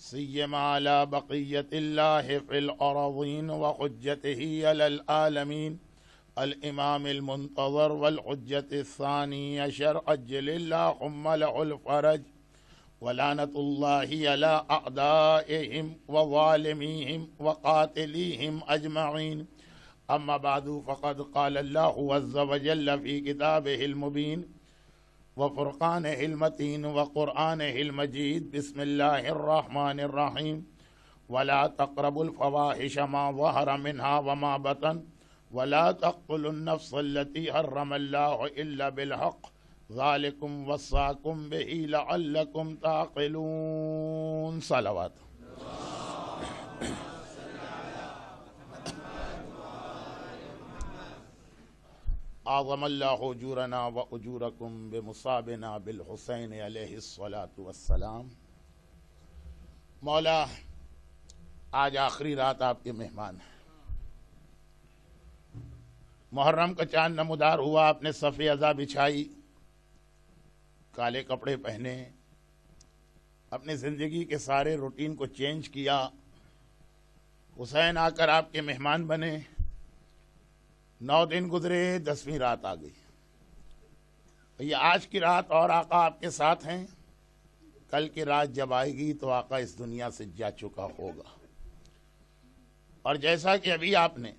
سيما على بقية الله في الأراضين وحجته على العالمين الإمام المنتظر والحجة الثاني عشر عجل اللهم له الفرج ولعنة الله على أعدائهم وظالميهم وقاتليهم أجمعين. أما بعد فقد قال الله عز وجل في كتابه المبين وفرقانه المتين وقرآنه المجيد بسم الله الرحمن الرحيم ولا تقربوا الفواحش ما ظهر منها وما بطن ولا تقتلوا النفس التي حرم الله إلا بالحق ذلكم وصاكم به لعلكم تعقلون. صلوات. اعظم اللہ اجورنا و اجورکم بمصابنا بالحسین علیہ الصلاۃ والسلام. مولا، آج آخری رات آپ کے مہمان ہیں. محرم کا چاند نمودار ہوا، آپ نے صف عزا بچھائی، کالے کپڑے پہنے، اپنی زندگی کے سارے روٹین کو چینج کیا. حسین آ کر آپ کے مہمان بنے. 9 دن گزرے، 10ویں رات آ گئی. یہ آج کی رات اور آقا آپ کے ساتھ ہیں. کل کی رات جب آئے گی تو آقا اس دنیا سے جا چکا ہوگا. اور جیسا کہ ابھی آپ نے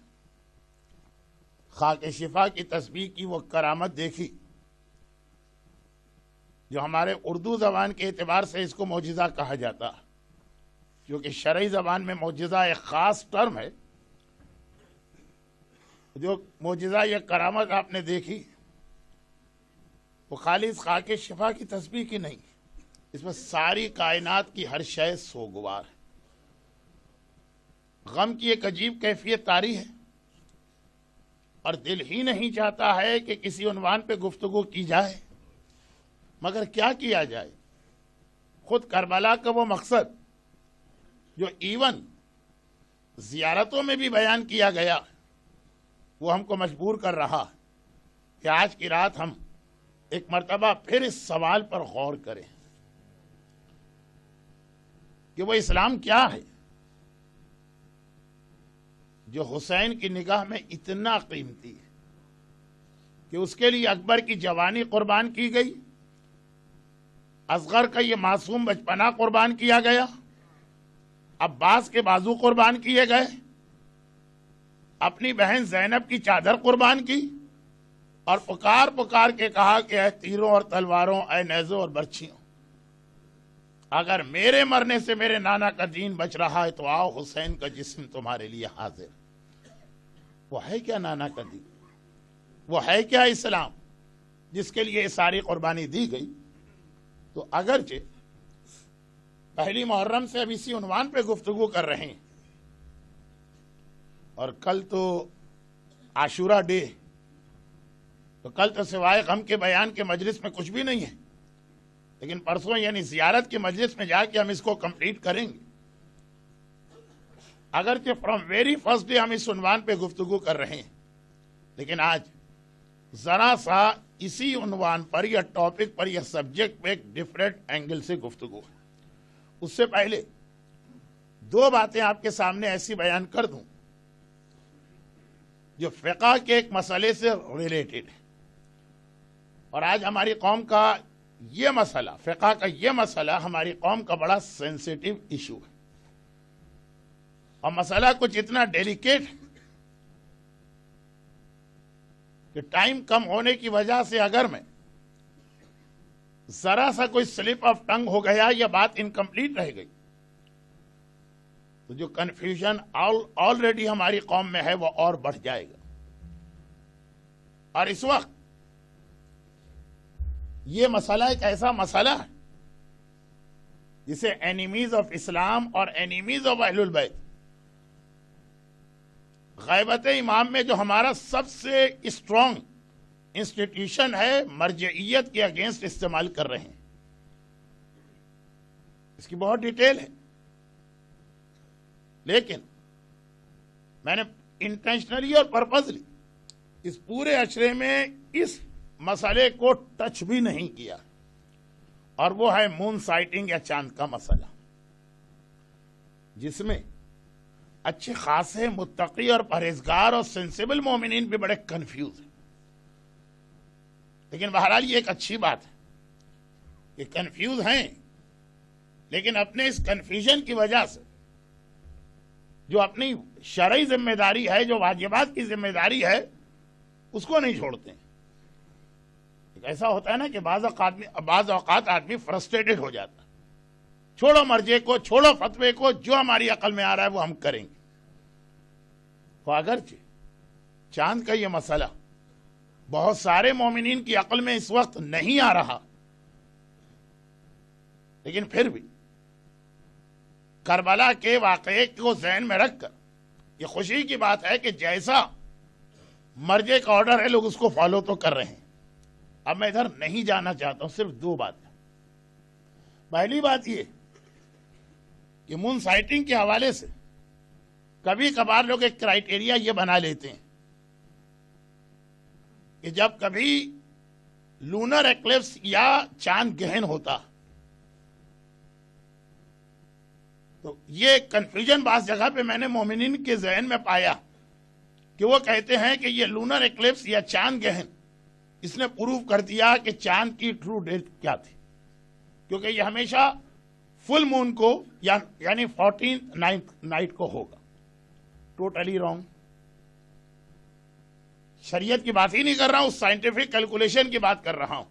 خاک شفا کی تسبیح کی وہ کرامت دیکھی، جو ہمارے اردو زبان کے اعتبار سے اس کو معجزہ کہا جاتا، کیونکہ شرعی زبان میں معجزہ ایک خاص ٹرم ہے. جو معجزہ یا کرامت آپ نے دیکھی وہ خالص خاک شفا کی تسبیح کی نہیں، اس میں ساری کائنات کی ہر شے سوگوار ہے. غم کی ایک عجیب کیفیت طاری ہے اور دل ہی نہیں چاہتا ہے کہ کسی عنوان پہ گفتگو کی جائے، مگر کیا کیا جائے. خود کربلا کا وہ مقصد جو ایون زیارتوں میں بھی بیان کیا گیا، وہ ہم کو مجبور کر رہا کہ آج کی رات ہم ایک مرتبہ پھر اس سوال پر غور کریں کہ وہ اسلام کیا ہے جو حسین کی نگاہ میں اتنا قیمتی ہے کہ اس کے لیے اکبر کی جوانی قربان کی گئی، اصغر کا یہ معصوم بچپنا قربان کیا گیا، عباس کے بازو قربان کیے گئے، اپنی بہن زینب کی چادر قربان کی، اور پکار پکار کے کہا کہ اے تیروں اور تلواروں، اے نیزوں اور برچھیوں، اگر میرے مرنے سے میرے نانا کا دین بچ رہا ہے تو آؤ، حسین کا جسم تمہارے لیے حاضر. وہ ہے کیا نانا کا دین؟ وہ ہے کیا اسلام جس کے لیے ساری قربانی دی گئی؟ تو اگرچہ پہلی محرم سے اب اسی عنوان پہ گفتگو کر رہے ہیں، اور کل تو عاشورہ ڈے، تو کل تو سوائے غم کے بیان کے مجلس میں کچھ بھی نہیں ہے، لیکن پرسوں یعنی زیارت کے مجلس میں جا کے ہم اس کو کمپلیٹ کریں گے. اگرچہ فرام ویری فرسٹ ڈے ہم اس عنوان پہ گفتگو کر رہے ہیں، لیکن آج ذرا سا اسی عنوان پر یا ٹاپک پر یا سبجیکٹ پہ ایک ڈفرینٹ اینگل سے گفتگو ہے. اس سے پہلے 2 باتیں آپ کے سامنے ایسی بیان کر دوں جو فقہ کے ایک مسئلے سے ریلیٹڈ ہے. اور آج ہماری قوم کا یہ مسئلہ، فقہ کا یہ مسئلہ ہماری قوم کا بڑا سینسیٹیو ایشو ہے، اور مسئلہ کچھ اتنا ڈیلیکیٹ ہے کہ ٹائم کم ہونے کی وجہ سے اگر میں ذرا سا کوئی سلپ آف ٹنگ ہو گیا یا بات انکمپلیٹ رہ گئی تو جو کنفیوژن آلریڈی ہماری قوم میں ہے وہ اور بڑھ جائے گا. اور اس وقت یہ مسئلہ ایک ایسا مسئلہ ہے جسے اینیمیز آف اسلام اور اینیمیز آف اہل البیت، غیبت امام میں جو ہمارا سب سے اسٹرانگ انسٹیٹیوشن ہے، مرجعیت کے اگینسٹ استعمال کر رہے ہیں. اس کی بہت ڈیٹیل ہے، لیکن میں نے انٹینشنلی اور پرپزلی اس پورے اشرے میں اس مسئلے کو ٹچ بھی نہیں کیا، اور وہ ہے مون سائٹنگ یا چاند کا مسئلہ. جس میں اچھے خاصے متقی اور پرہیزگار اور سینسیبل مومنین بھی بڑے کنفیوز ہیں. لیکن بہرحال یہ ایک اچھی بات ہے کہ کنفیوز ہیں، لیکن اپنے اس کنفیوژن کی وجہ سے جو اپنی شرعی ذمہ داری ہے، جو واجبات کی ذمہ داری ہے، اس کو نہیں چھوڑتے ہیں. ایسا ہوتا ہے نا کہ بعض اوقات آدمی فرسٹریٹڈ ہو جاتا ہے، چھوڑو مرجے کو، چھوڑو فتوے کو، جو ہماری عقل میں آ رہا ہے وہ ہم کریں گے. تو اگرچہ چاند کا یہ مسئلہ بہت سارے مومنین کی عقل میں اس وقت نہیں آ رہا، لیکن پھر بھی کربلا کے واقعے کو ذہن میں رکھ کر یہ خوشی کی بات ہے کہ جیسا مرجے کا آرڈر ہے لوگ اس کو فالو تو کر رہے ہیں. اب میں ادھر نہیں جانا چاہتا ہوں، صرف دو باتیں. پہلی بات یہ کہ مون سائٹنگ کے حوالے سے کبھی کبھار لوگ ایک کرائیٹیریا یہ بنا لیتے ہیں کہ جب کبھی لونر ایکلپس یا چاند گہن ہوتا تو یہ کنفیوژن بعض جگہ پہ میں نے مومنین کے ذہن میں پایا کہ وہ کہتے ہیں کہ یہ لونر ایکلپس یا چاند گہن اس نے پروف کر دیا کہ چاند کی ٹرو ڈیٹ کیا تھی، کیونکہ یہ ہمیشہ فل مون کو یعنی 14th نائٹ کو ہوگا. Totally wrong. شریعت کی بات ہی نہیں کر رہا ہوں، سائنٹیفک کیلکولیشن کی بات کر رہا ہوں،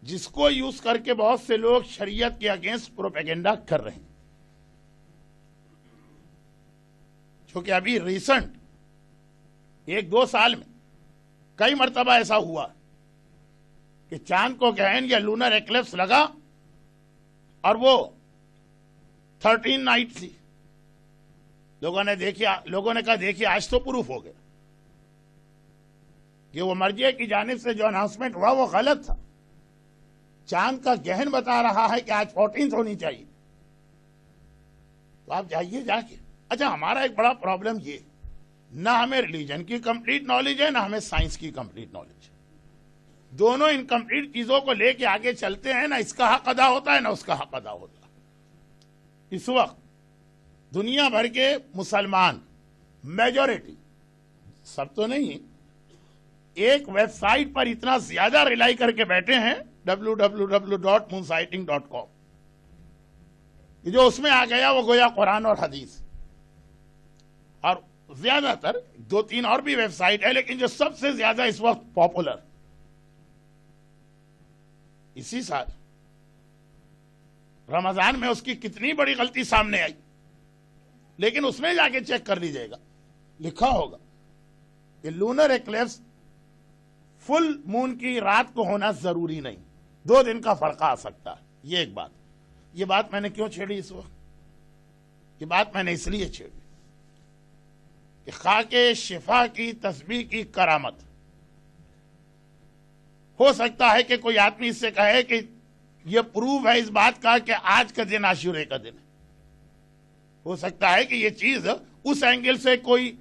جس کو یوز کر کے بہت سے لوگ شریعت کے اگینسٹ پروپیگنڈا کر رہے ہیں. کیونکہ ابھی ریسنٹ 1-2 سال میں کئی مرتبہ ایسا ہوا کہ چاند کو گہن یا لونر ایکلپس لگا اور وہ 13 نائٹ تھی. لوگوں نے کہا دیکھیے آج تو پروف ہو گیا کہ وہ مرجع کی جانب سے جو اناؤنسمنٹ ہوا وہ غلط تھا. چاند کا گہن بتا رہا ہے کہ آج 14 ہونی چاہیے. تو آپ جائیے جا کے. اچھا، ہمارا ایک بڑا پرابلم یہ، نہ ہمیں ریلیجن کی کمپلیٹ نالج ہے، نہ ہمیں سائنس کی کمپلیٹ نالج ہے. دونوں انکمپلیٹ چیزوں کو لے کے آگے چلتے ہیں، نہ اس کا حق ادا ہوتا ہے نہ اس کا حق ادا ہوتا ہے. اس وقت دنیا بھر کے مسلمان میجورٹی، سب تو نہیں، ایک ویب سائٹ پر اتنا زیادہ ریلائی کر کے بیٹھے ہیں www.moonsighting.com. جو اس میں آ گیا وہ گویا قرآن اور حدیث، اور زیادہ تر 2-3 اور بھی ویب سائٹ ہے، لیکن جو سب سے زیادہ اس وقت پاپولر. اسی سال رمضان میں اس کی کتنی بڑی غلطی سامنے آئی، لیکن اس میں جا کے چیک کر لیجئے گا، لکھا ہوگا کہ لونر ایکلپس فل مون کی رات کو ہونا ضروری نہیں، 2 دن کا فرق آ سکتا ہے. یہ ایک بات. یہ بات میں نے کیوں چھیڑی اس وقت؟ یہ بات میں نے اس لیے چھیڑی کہ خاک شفا کی تسبیح کی کرامت. ہو سکتا ہے کہ کوئی آدمی اس سے کہے کہ یہ پروف ہے اس بات کا کہ آج کا دن عاشورے کا دن ہے. ہو سکتا ہے کہ یہ چیز اس اینگل سے کوئی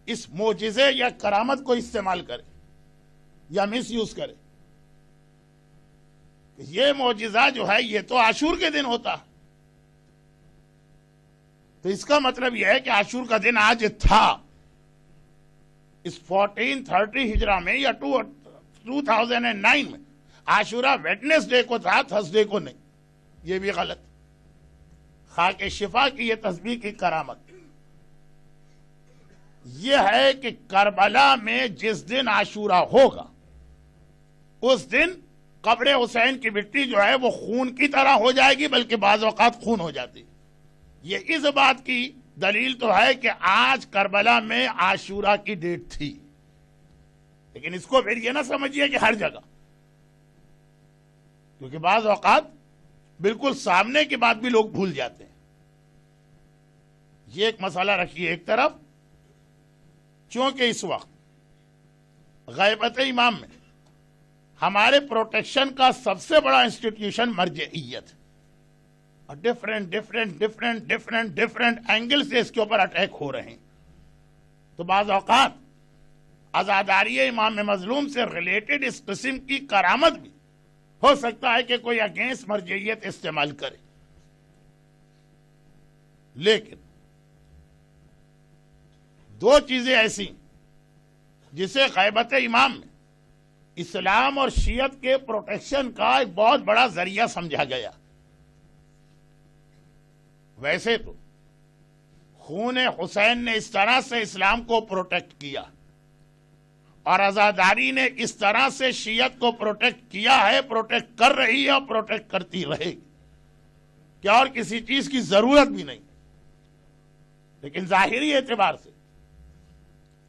اس معجزے یا کرامت کو استعمال کرے یا مس یوز کرے. یہ معجزہ جو ہے یہ تو عاشور کے دن ہوتا، تو اس کا مطلب یہ ہے کہ عاشور کا دن آج تھا. اس 1430 ہجرہ میں یا 2009 میں عاشورہ ویڈنسڈے کو تھا، تھرسڈے کو نہیں. یہ بھی غلط. خاک شفا کی یہ تسبیح کی کرامت یہ ہے کہ کربلا میں جس دن عاشورہ ہوگا اس دن قبر حسین کی مٹی جو ہے وہ خون کی طرح ہو جائے گی، بلکہ بعض اوقات خون ہو جاتی. یہ اس بات کی دلیل تو ہے کہ آج کربلا میں عاشورہ کی ڈیٹ تھی. لیکن اس کو پھر یہ نہ سمجھیے کہ ہر جگہ، کیونکہ بعض اوقات بالکل سامنے کی بات بھی لوگ بھول جاتے ہیں. یہ ایک مسئلہ رکھیے ایک طرف. چونکہ اس وقت غیبت امام میں ہمارے پروٹیکشن کا سب سے بڑا انسٹیٹیوشن مرجعیت ہے، اور ڈفرینٹ اینگل سے اس کے اوپر اٹیک ہو رہے ہیں. تو بعض اوقات عزاداری امام مظلوم سے ریلیٹڈ اس قسم کی کرامت بھی ہو سکتا ہے کہ کوئی اگینسٹ مرجعیت استعمال کرے. لیکن دو چیزیں ایسی جسے غیبت امام میں اسلام اور شیعت کے پروٹیکشن کا ایک بہت بڑا ذریعہ سمجھا گیا. ویسے تو خون حسین نے اس طرح سے اسلام کو پروٹیکٹ کیا اور عزاداری نے اس طرح سے شیعت کو پروٹیکٹ کیا ہے, پروٹیکٹ کر رہی ہے اور پروٹیکٹ کرتی رہے گی کہ اور کسی چیز کی ضرورت بھی نہیں. لیکن ظاہری اعتبار سے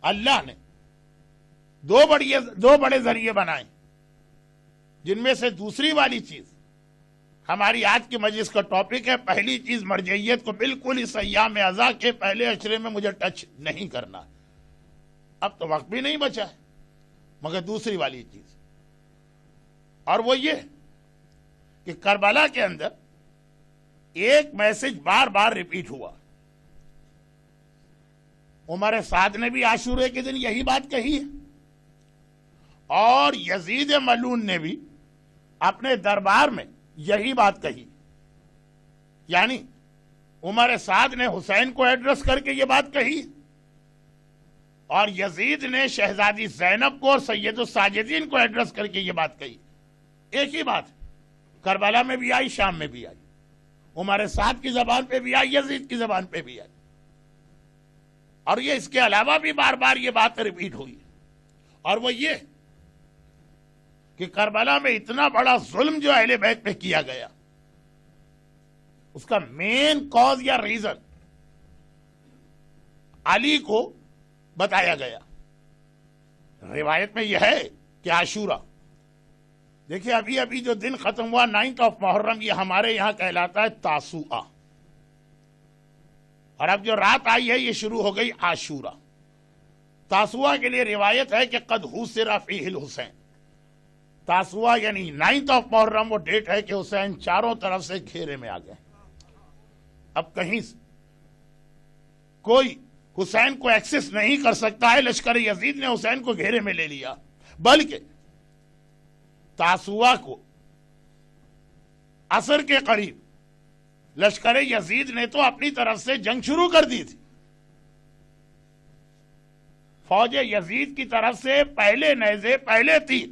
اللہ نے دو بڑے ذریعے بنائے, جن میں سے دوسری والی چیز ہماری آج کی مجلس کا ٹاپک ہے. پہلی چیز مرجعیت کو بالکل اس ایام اعضاء کے پہلے اشرے میں مجھے ٹچ نہیں کرنا. اب تو وقت بھی نہیں بچا ہے, مگر دوسری والی چیز, اور وہ یہ کہ کربلا کے اندر ایک میسج بار بار ریپیٹ ہوا. عمر سعد نے بھی عاشورے کے دن یہی بات کہی ہے, اور یزید ملعون نے بھی اپنے دربار میں یہی بات کہی. یعنی عمر سعد نے حسین کو ایڈریس کر کے یہ بات کہی, اور یزید نے شہزادی زینب کو اور سید الساجدین کو ایڈریس کر کے یہ بات کہی. ایک ہی بات کربلا میں بھی آئی, شام میں بھی آئی, عمر سعد کی زبان پہ بھی آئی, یزید کی زبان پہ بھی آئی, اور یہ اس کے علاوہ بھی بار بار یہ بات ریپیٹ ہوئی. اور وہ یہ کہ کربلا میں اتنا بڑا ظلم جو اہل بیت پہ کیا گیا, اس کا مین کاز یا ریزن علی کو بتایا گیا. روایت میں یہ ہے کہ عاشورہ, دیکھیں ابھی جو دن ختم ہوا 9 محرم, یہ ہمارے یہاں کہلاتا ہے تاسوعہ, اور اب جو رات آئی ہے یہ شروع ہو گئی عاشورہ. تاسوعہ کے لیے روایت ہے کہ قد حُسِرَ فِيهِ الحسین. تاسوعہ یعنی 9 محرم وہ ڈیٹ ہے کہ حسین چاروں طرف سے گھیرے میں آ گئے. اب کہیں کوئی حسین کو ایکسس نہیں کر سکتا ہے. لشکر یزید نے حسین کو گھیرے میں لے لیا, بلکہ تاسوعہ کو عصر کے قریب لشکر یزید نے تو اپنی طرف سے جنگ شروع کر دی تھی. فوج یزید کی طرف سے پہلے نیزے, پہلے تیر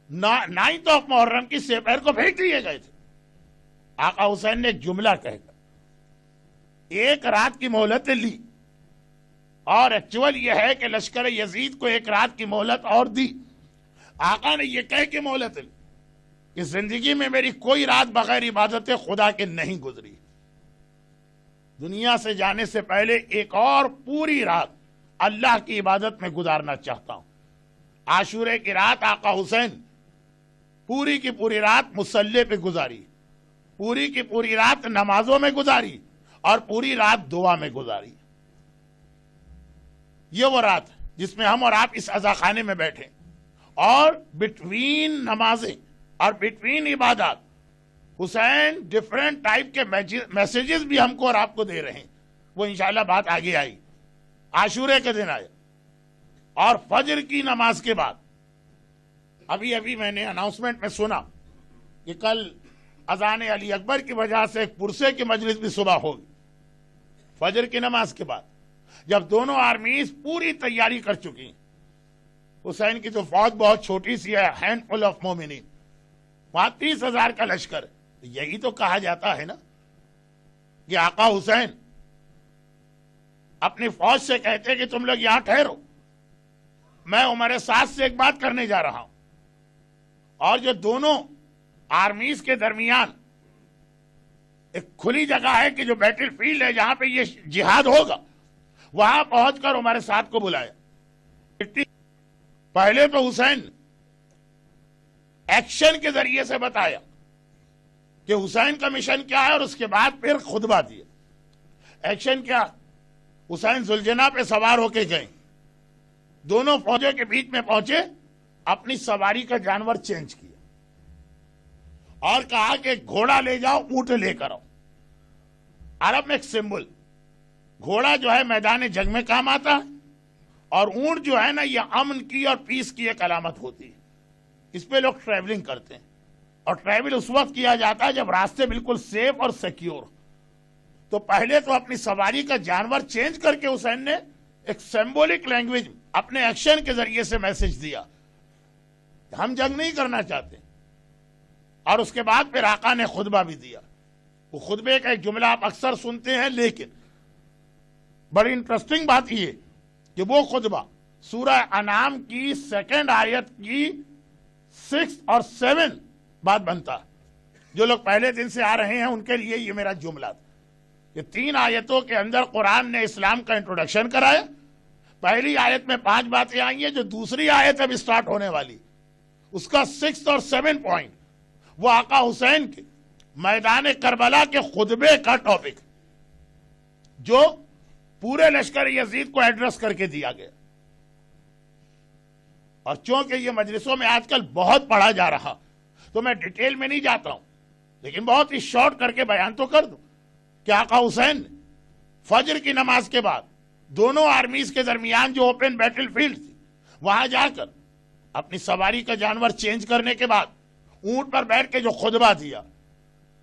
9 محرم کی سپہر کو پھینک دیے گئے تھے. آقا حسین نے ایک جملہ کہہ کر ایک رات کی مہلت لی, اور ایکچول یہ ہے کہ لشکر یزید کو ایک رات کی مہلت اور دی. آقا نے یہ کہہ کے مہلت لی کہ زندگی میں میری کوئی رات بغیر عبادت خدا کے نہیں گزری. دنیا سے جانے سے پہلے ایک اور پوری رات اللہ کی عبادت میں گزارنا چاہتا ہوں. عاشورے کی رات آقا حسین پوری کی پوری رات مصلی پہ گزاری, پوری کی پوری رات نمازوں میں گزاری, اور پوری رات دعا میں گزاری. یہ وہ رات جس میں ہم اور آپ اس عزاخانے میں بیٹھے, اور بٹوین نمازیں اور بٹوین عبادات حسین ڈیفرنٹ ٹائپ کے میسیجز بھی ہم کو اور آپ کو دے رہے ہیں. وہ انشاءاللہ بات آگے آئی. عاشورے کے دن آئے, اور فجر کی نماز کے بعد ابھی میں نے اناؤنسمنٹ میں سنا کہ کل اذان علی اکبر کی وجہ سے ایک پرسے کی مجلس بھی صبح ہوگی. فجر کی نماز کے بعد جب دونوں آرمیز پوری تیاری کر چکی, حسین کی تو فوج بہت چھوٹی سی ہے, ہینڈ فل آف مومنین, وہاں 30,000 کا لشکر. یہی تو کہا جاتا ہے نا کہ آقا حسین اپنی فوج سے کہتے کہ تم لوگ یہاں ٹھہرو, میں عمر سعد سے ایک بات کرنے جا رہا ہوں. اور جو دونوں آرمیز کے درمیان ایک کھلی جگہ ہے کہ جو بیٹل فیلڈ ہے جہاں پہ یہ جہاد ہوگا, وہاں پہنچ کر عمر سعد کو بلایا. پہلے تو حسین ایکشن کے ذریعے سے بتایا کہ حسین کا مشن کیا ہے, اور اس کے بعد پھر خطبہ دیا. ایکشن کیا؟ حسین ذوالجناح پہ سوار ہو کے گئے, دونوں فوجوں کے بیچ میں پہنچے, اپنی سواری کا جانور چینج کیا, اور کہا کہ گھوڑا لے جاؤ, اونٹ لے کر آؤ. عرب میں ایک سمبل, گھوڑا جو ہے میدان جنگ میں کام آتا ہے, اور اونٹ جو ہے نا یہ امن کی اور پیس کی ایک علامت ہوتی ہے. اس پہ لوگ ٹریولنگ کرتے ہیں, اور ٹریول اس وقت کیا جاتا ہے جب راستے بالکل سیف اور سیکیور. تو پہلے تو اپنی سواری کا جانور چینج کر کے حسین نے ایک سمبولک لینگویج اپنے ایکشن کے ذریعے سے میسج دیا، ہم جنگ نہیں کرنا چاہتے. اور اس کے بعد پھر آقا نے خطبہ بھی دیا. وہ خطبے کا ایک جملہ آپ اکثر سنتے ہیں، لیکن بڑی انٹرسٹنگ بات یہ کہ وہ خطبہ سورہ انعام کی 2 آیت کی 6 اور 7 بات بنتا. جو لوگ پہلے دن سے آ رہے ہیں ان کے لیے یہ میرا جملہ تھا کہ 3 آیتوں کے اندر قرآن نے اسلام کا انٹروڈکشن کرایا. پہلی آیت میں 5 باتیں آئی ہیں، جو دوسری آیت اب سٹارٹ ہونے والی اس کا 6 اور 7 پوائنٹ وہ آقا حسین کے میدان کربلا کے خطبے کا ٹاپک جو پورے لشکر یزید کو ایڈریس کر کے دیا گیا. اور چونکہ یہ مجلسوں میں آج کل بہت پڑھا جا رہا تو میں ڈیٹیل میں نہیں جاتا ہوں، لیکن بہت ہی شارٹ کر کے بیان تو کر دوں کہ آقا حسین نے فجر کی نماز کے بعد دونوں آرمیز کے درمیان جو اوپن بیٹل فیلڈ تھی وہاں جا کر اپنی سواری کا جانور چینج کرنے کے بعد اونٹ پر بیٹھ کے جو خطبہ دیا،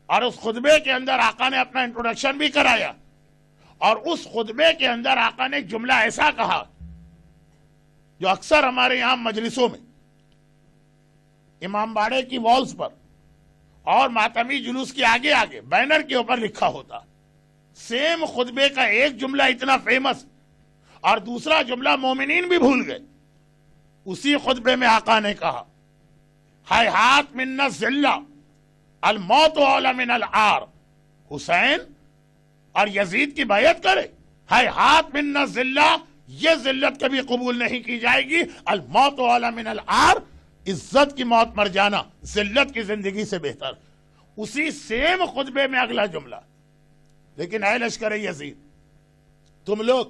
اور اس خطبے کے اندر آقا نے اپنا انٹروڈکشن بھی کرایا. اور اس خطبے کے اندر آقا نے ایک جملہ ایسا کہا جو اکثر ہمارے یہاں مجلسوں میں امام باڑے کی والز پر اور ماتمی جلوس کے آگے آگے بینر کے اوپر لکھا ہوتا. سیم خطبے کا ایک جملہ اتنا فیمس اور دوسرا جملہ مومنین بھی بھول گئے. اسی خطبے میں آقا نے کہا ہیہات من الذلہ الموت اولی من العار. حسین اور یزید کی بیعت کرے، ہیہات من الذلہ، یہ ذلت کبھی قبول نہیں کی جائے گی. الموت اولی من العار، عزت کی موت مر جانا ذلت کی زندگی سے بہتر. اسی سیم خطبے میں اگلا جملہ، لیکن اے لشکر یزید تم لوگ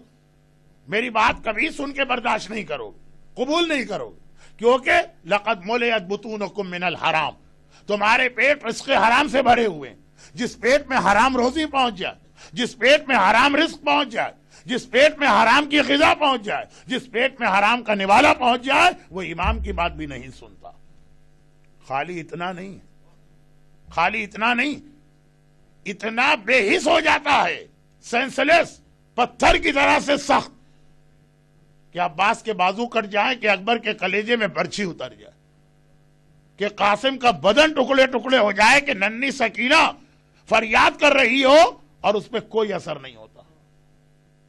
میری بات کبھی سن کے برداشت نہیں کرو گے، قبول نہیں کرو گے، کیونکہ لقد ملئت بطونکم من الحرام، تمہارے پیٹ رزق حرام سے بھرے ہوئے ہیں. جس پیٹ میں حرام روزی پہنچ جائے، جس پیٹ میں حرام رزق پہنچ جائے، جس پیٹ میں حرام کی غذا پہنچ جائے، جس پیٹ میں حرام کا نوالا پہنچ جائے، وہ امام کی بات بھی نہیں سنتا. خالی اتنا نہیں، خالی اتنا نہیں، اتنا بے حس ہو جاتا ہے، سینسلیس، پتھر کی طرح سے سخت، کہ عباس کے بازو کٹ جائیں، کہ اکبر کے کلیجے میں برچھی اتر جائے، کہ قاسم کا بدن ٹکڑے ٹکڑے ہو جائے، کہ ننھی سکینہ فریاد کر رہی ہو اور اس پہ کوئی اثر نہیں ہوتا.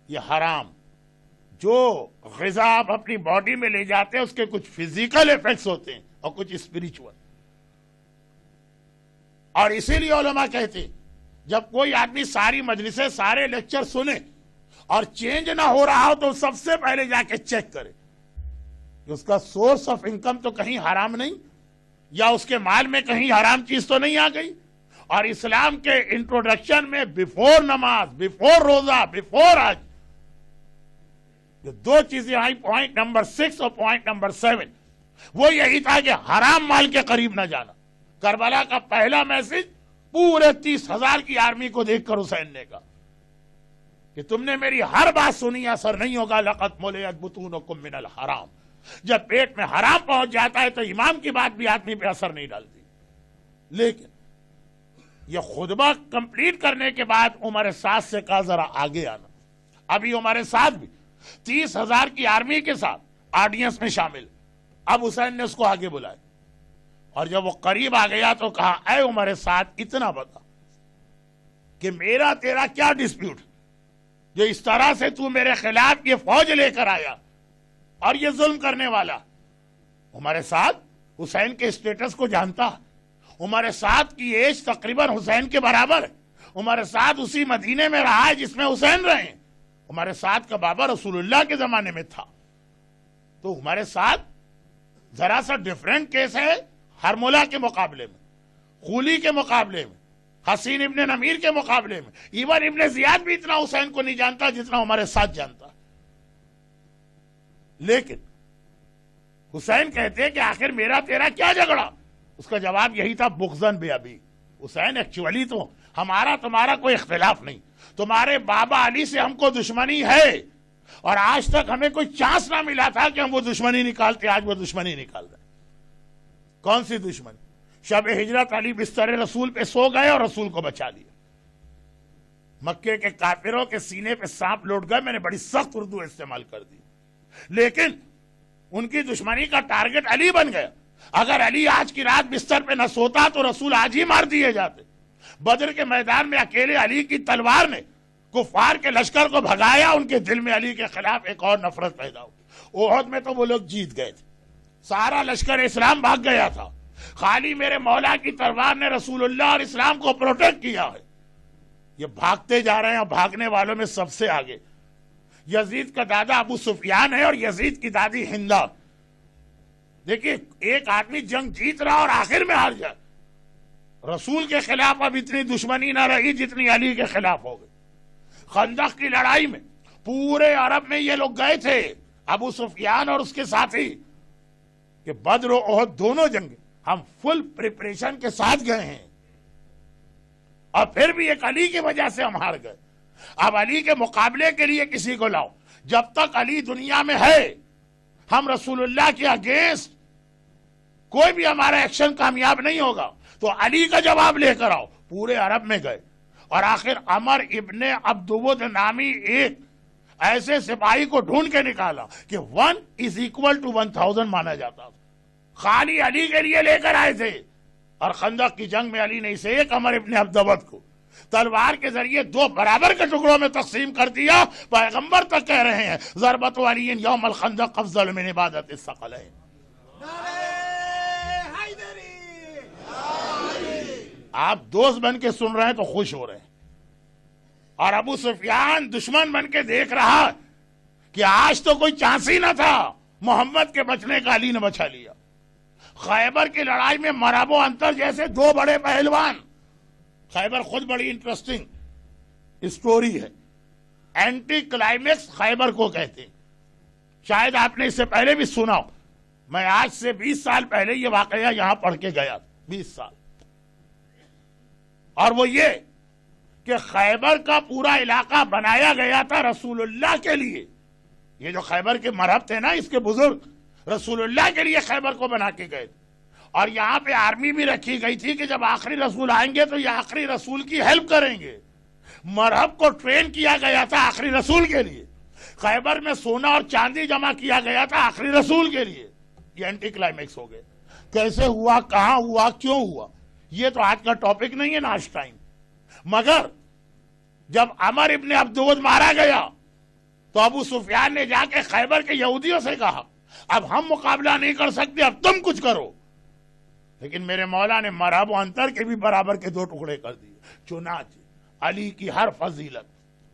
یہ حرام جو غذا آپ اپنی باڈی میں لے جاتے ہیں اس کے کچھ فزیکل ایفیکٹس ہوتے ہیں اور کچھ اسپریچول. اور اسی لیے علماء کہتے ہیں جب کوئی آدمی ساری مجلسیں سارے لیکچر سنے اور چینج نہ ہو رہا ہو تو سب سے پہلے جا کے چیک کرے کہ اس کا سورس آف انکم تو کہیں حرام نہیں، یا اس کے مال میں کہیں حرام چیز تو نہیں آ گئی. اور اسلام کے انٹروڈکشن میں بیفور نماز، بیفور روزہ، بیفور حج، جو 2 چیزیں آئی، پوائنٹ نمبر 6 اور پوائنٹ نمبر 7، وہ یہی تھا کہ حرام مال کے قریب نہ جانا. کربلا کا پہلا میسج پورے 30,000 کی آرمی کو دیکھ کر حسین نے کہا کہ تم نے میری ہر بات سنی، اثر نہیں ہوگا. لقد ملئت بطونکم من الحرام. جب پیٹ میں حرام پہنچ جاتا ہے تو امام کی بات بھی آدمی پہ اثر نہیں ڈالتی. لیکن یہ خطبہ کمپلیٹ کرنے کے بعد عمر سعد سے کہا ذرا آگے آنا. ابھی عمر سعد بھی 30,000 کی آرمی کے ساتھ آڈینس میں شامل. اب حسین نے اس کو آگے بلایا اور جب وہ قریب آ گیا تو کہا اے عمر سعد اتنا بتا کہ میرا تیرا کیا ڈسپیوٹ جو اس طرح سے تو میرے خلاف یہ فوج لے کر آیا اور یہ ظلم کرنے والا. عمر سعد حسین کے اسٹیٹس کو جانتا. عمر سعد کی ایج تقریباً حسین کے برابر ہے. عمر سعد اسی مدینے میں رہا ہے جس میں حسین رہے. عمر سعد کا بابا رسول اللہ کے زمانے میں تھا. تو عمر سعد ذرا سا ڈیفرنٹ کیس ہے ہرملہ کے مقابلے میں، خولی کے مقابلے میں، حسین ابن نمیر کے مقابلے میں. ایون ابن زیاد بھی اتنا حسین کو نہیں جانتا جتنا عمر سعد جانتا. لیکن حسین کہتے ہیں کہ آخر میرا تیرا کیا جھگڑا؟ اس کا جواب یہی تھا بغضن بے ابی. حسین ایکچولی تو ہمارا تمہارا کوئی اختلاف نہیں، تمہارے بابا علی سے ہم کو دشمنی ہے اور آج تک ہمیں کوئی چانس نہ ملا تھا کہ ہم وہ دشمنی نکالتے. آج وہ دشمنی نکال رہے. کون سی دشمنی؟ شب ہجرت علی بستر رسول پہ سو گئے اور رسول کو بچا لیا. مکے کے کافروں کے سینے پہ سانپ لوٹ گئے. میں نے بڑی سخت اردو استعمال کر دی, لیکن ان کی دشمنی کا ٹارگٹ علی بن گیا. اگر علی آج کی رات بستر پہ نہ سوتا تو رسول آج ہی مار دیے جاتے. بدر کے میدان میں اکیلے علی کی تلوار نے کفار کے لشکر کو بھگایا. ان کے دل میں علی کے خلاف ایک اور نفرت پیدا ہوئی. احد میں تو وہ لوگ جیت گئے تھے, سارا لشکر اسلام بھاگ گیا تھا. خالی میرے مولا کی تلوار نے رسول اللہ اور اسلام کو پروٹیکٹ کیا ہے. یہ بھاگتے جا رہے ہیں, اور بھاگنے والوں میں سب سے آگے یزید کا دادا ابو سفیان ہے اور یزید کی دادی ہندا. دیکھیے, ایک آدمی جنگ جیت رہا اور آخر میں ہار جائے. رسول کے خلاف اب اتنی دشمنی نہ رہی جتنی علی کے خلاف ہو گئی. خندق کی لڑائی میں پورے عرب میں یہ لوگ گئے تھے, ابو سفیان اور اس کے ساتھی, کہ بدر و احد دونوں جنگیں ہم فل پریپریشن کے ساتھ گئے ہیں, اور پھر بھی ایک علی کی وجہ سے ہم ہار گئے. اب علی کے مقابلے کے لیے کسی کو لاؤ. جب تک علی دنیا میں ہے ہم رسول اللہ کے اگینسٹ کوئی بھی ہمارا ایکشن کامیاب نہیں ہوگا. تو علی کا جواب لے کر آؤ. پورے عرب میں گئے, اور آخر عمر ابن عبدود نامی ایک ایسے سپاہی کو ڈھونڈ کے نکالا کہ 1 is equal to 1000 مانا جاتا تھا. خالی علی کے لیے لے کر آئے تھے. اور خندق کی جنگ میں علی نے اسے ایک عمر ابن عبدود کو تلوار کے ذریعے 2 برابر کے ٹکڑوں میں تقسیم کر دیا. پیغمبر تک کہہ رہے ہیں ضربت علی یوم الخندق افضل من عبادت الثقلین. آپ دوست بن کے سن رہے ہیں تو خوش ہو رہے ہیں, اور ابو سفیان دشمن بن کے دیکھ رہا کہ آج تو کوئی چانس ہی نہ تھا محمد کے بچنے کا, علی نے بچا لیا. خیبر کی لڑائی میں مراب و انتر جیسے 2 بڑے پہلوان. خیبر خود بڑی انٹرسٹنگ اسٹوری ہے. اینٹی کلائمیکس خیبر کو کہتے ہیں. شاید آپ نے اس سے پہلے بھی سنا ہو. میں آج سے 20 سال پہلے یہ واقعہ یہاں پڑھ کے گیا, 20 سال. اور وہ یہ کہ خیبر کا پورا علاقہ بنایا گیا تھا رسول اللہ کے لیے. یہ جو خیبر کے مرہب تھے نا, اس کے بزرگ رسول اللہ کے لیے خیبر کو بنا کے گئے. اور یہاں پہ آرمی بھی رکھی گئی تھی کہ جب آخری رسول آئیں گے تو یہ آخری رسول کی ہیلپ کریں گے. مرہب کو ٹرین کیا گیا تھا آخری رسول کے لیے. خیبر میں سونا اور چاندی جمع کیا گیا تھا آخری رسول کے لیے. یہ اینٹی کلائمیکس ہو گئے. کیسے ہوا, کہاں ہوا, کیوں ہوا, یہ تو آج کا ٹاپک نہیں ہے نا آج ٹائم. مگر جب عمر ابن عبدود مارا گیا تو ابو سفیان نے جا کے خیبر کے یہودیوں سے کہا اب ہم مقابلہ نہیں کر سکتے, اب تم کچھ کرو. لیکن میرے مولا نے مرہب و انتر کے بھی برابر کے 2 ٹکڑے کر دیے. چنانچہ علی کی ہر فضیلت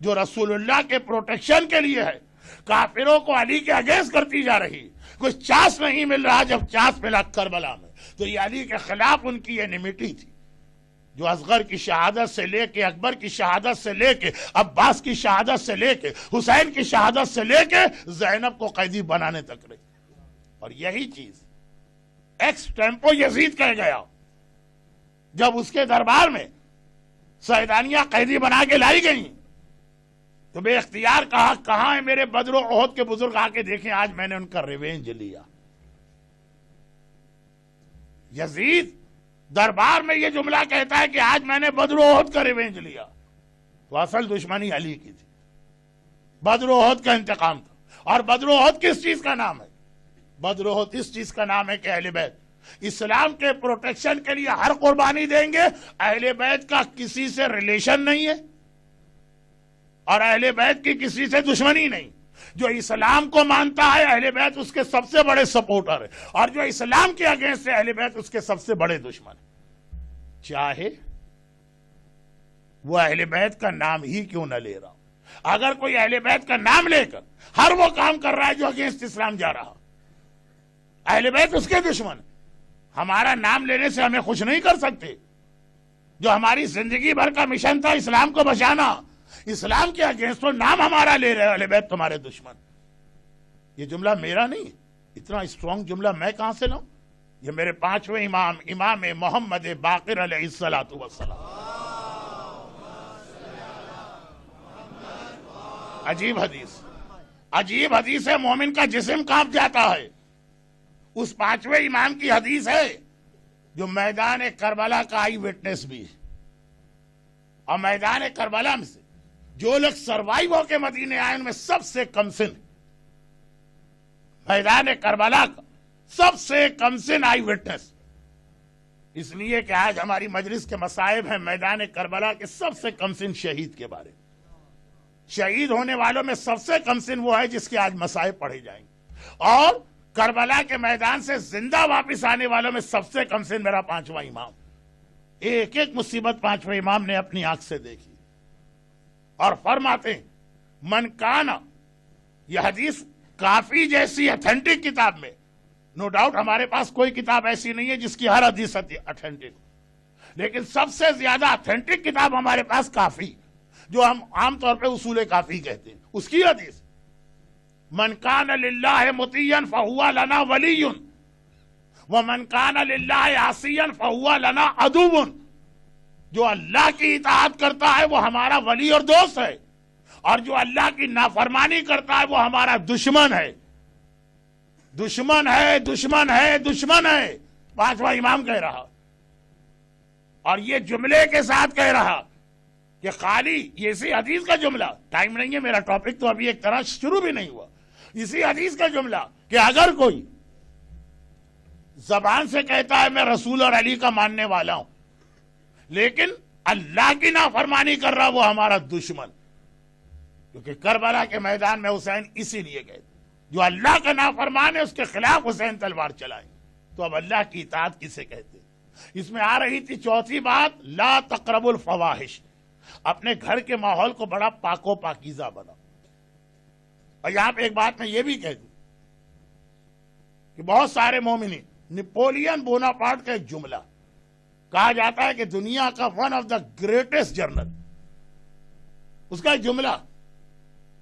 جو رسول اللہ کے پروٹیکشن کے لیے ہے, کافروں کو علی کے اگینسٹ کرتی جا رہی. کچھ چانس نہیں مل رہا. جب چانس ملا کربلا میں تو یہ علی کے خلاف ان کی انیمیٹی تھی, جو اصغر کی شہادت سے لے کے اکبر کی شہادت سے لے کے عباس کی شہادت سے لے کے حسین کی شہادت سے لے کے زینب کو قیدی بنانے تک رہی. اور یہی چیز ایکس ٹیمپو یزید کہہ گیا جب اس کے دربار میں سیدانیہ قیدی بنا کے لائی گئی تو بے اختیار کہا کہاں ہے میرے بدر و احد کے بزرگ, آ کے دیکھیں آج میں نے ان کا ریونج لیا. یزید دربار میں یہ جملہ کہتا ہے کہ آج میں نے بدر و احد کا ریونج لیا. تو اصل دشمنی علی کی تھی, بدر و احد کا انتقام تھا. اور بدر و احد کس چیز کا نام ہے؟ بدر و احد اس چیز کا نام ہے کہ اہل بیت اسلام کے پروٹیکشن کے لیے ہر قربانی دیں گے. اہل بیت کا کسی سے ریلیشن نہیں ہے اور اہل بیت کی کسی سے دشمنی نہیں. جو اسلام کو مانتا ہے اہل بیت اس کے سب سے بڑے سپورٹر ہے, اور جو اسلام کے اگینسٹ ہے اہل بیت اس کے سب سے بڑے دشمن ہے. چاہے وہ اہل بیت کا نام ہی کیوں نہ لے رہا. اگر کوئی اہل بیت کا نام لے کر ہر وہ کام کر رہا ہے جو اگینسٹ اسلام جا رہا, اہل بیت اس کے دشمن. ہمارا نام لینے سے ہمیں خوش نہیں کر سکتے. جو ہماری زندگی بھر کا مشن تھا اسلام کو بچانا, اسلام کے اگینسٹ تو نام ہمارا لے رہے, اہل بیت تمہارے دشمن. یہ جملہ میرا نہیں, اتنا اسٹرانگ جملہ میں کہاں سے لاؤں؟ یہ میرے 5ویں امام امام محمد باقر علیہ الصلوۃ والسلام. عجیب حدیث, عجیب حدیث ہے. مومن کا جسم کانپ جاتا ہے. اس 5ویں امام کی حدیث ہے جو میدان کربلا کا آئی وٹنس بھی ہے. اور میدان کربلا میں سے جو لوگ سروائیو ہو کے مدینے آئے ان میں سب سے کم سن میدان کربلا کا سب سے کم سن آئی وٹنس، اس لیے کہ آج ہماری مجلس کے مصائب ہیں میدان کربلا کے سب سے کم سن شہید کے بارے میں۔ شہید ہونے والوں میں سب سے کم سن وہ ہے جس کے آج مصائب پڑھے جائیں گے، اور کربلا کے میدان سے زندہ واپس آنے والوں میں سب سے کم سن میرا پانچواں امام۔ ایک ایک مصیبت پانچواں امام نے اپنی آنکھ سے دیکھی، اور فرماتے ہیں من کانا، یہ حدیث کافی جیسی اتھینٹک کتاب میں، نو ڈاؤٹ ہمارے پاس کوئی کتاب ایسی نہیں ہے جس کی ہر حدیث اتھینٹک، لیکن سب سے زیادہ اتھینٹک کتاب ہمارے پاس کافی، جو ہم عام طور پہ اصول کافی کہتے ہیں، اس کی حدیث من کان للہ مطیعا فہو لنا ولی ومن کان للہ عاصیا فہو لنا عدو، جو اللہ کی اطاعت کرتا ہے وہ ہمارا ولی اور دوست ہے، اور جو اللہ کی نافرمانی کرتا ہے وہ ہمارا دشمن ہے، دشمن ہے، دشمن ہے، دشمن ہے، پانچواں امام کہہ رہا، اور یہ جملے کے ساتھ کہہ رہا کہ خالی یہ اسی حدیث کا جملہ، ٹائم نہیں ہے، میرا ٹاپک تو ابھی ایک طرح شروع بھی نہیں ہوا، اسی حدیث کا جملہ کہ اگر کوئی زبان سے کہتا ہے میں رسول اور علی کا ماننے والا ہوں لیکن اللہ کی نافرمانی کر رہا وہ ہمارا دشمن، کیونکہ کربلا کے میدان میں حسین اسی لیے گئے تھے، جو اللہ کا نافرمان ہے اس کے خلاف حسین تلوار چلائیں، تو اب اللہ کی اطاعت کسے کہتے ہیں؟ اس میں آ رہی تھی چوتھی بات، لا تقربوا الفواحش، اپنے گھر کے ماحول کو بڑا پاک و پاکیزہ بناؤ۔ اور یہاں پہ ایک بات میں یہ بھی کہہ دوں کہ بہت سارے مومنین، نپولین بوناپارٹ کا ایک جملہ کہا جاتا ہے کہ دنیا کا one of the greatest general, اس کا ایک جملہ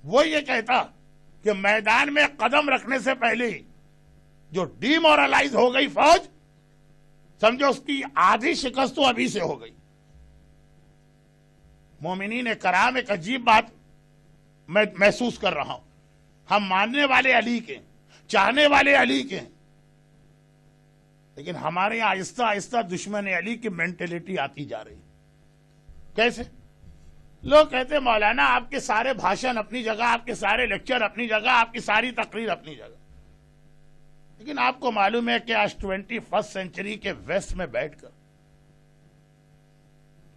وہ یہ کہتا کہ میدان میں قدم رکھنے سے پہلے ہی جو ڈی مورلائز ہو گئی فوج، سمجھو اس کی آدھی شکست تو ابھی سے ہو گئی۔ مومنین کرام ایک عجیب بات میں محسوس کر رہا ہوں، ہم ماننے والے علی کے، چاہنے والے علی کے، لیکن ہمارے یہاں آہستہ آہستہ دشمن علی کی مینٹلٹی آتی جا رہی۔ کیسے؟ لوگ کہتے ہیں مولانا آپ کے سارے بھاشن اپنی جگہ، آپ کے سارے لیکچر اپنی جگہ، آپ کی ساری تقریر اپنی جگہ، لیکن آپ کو معلوم ہے کہ آج 21 سینچری کے ویسٹ میں بیٹھ کر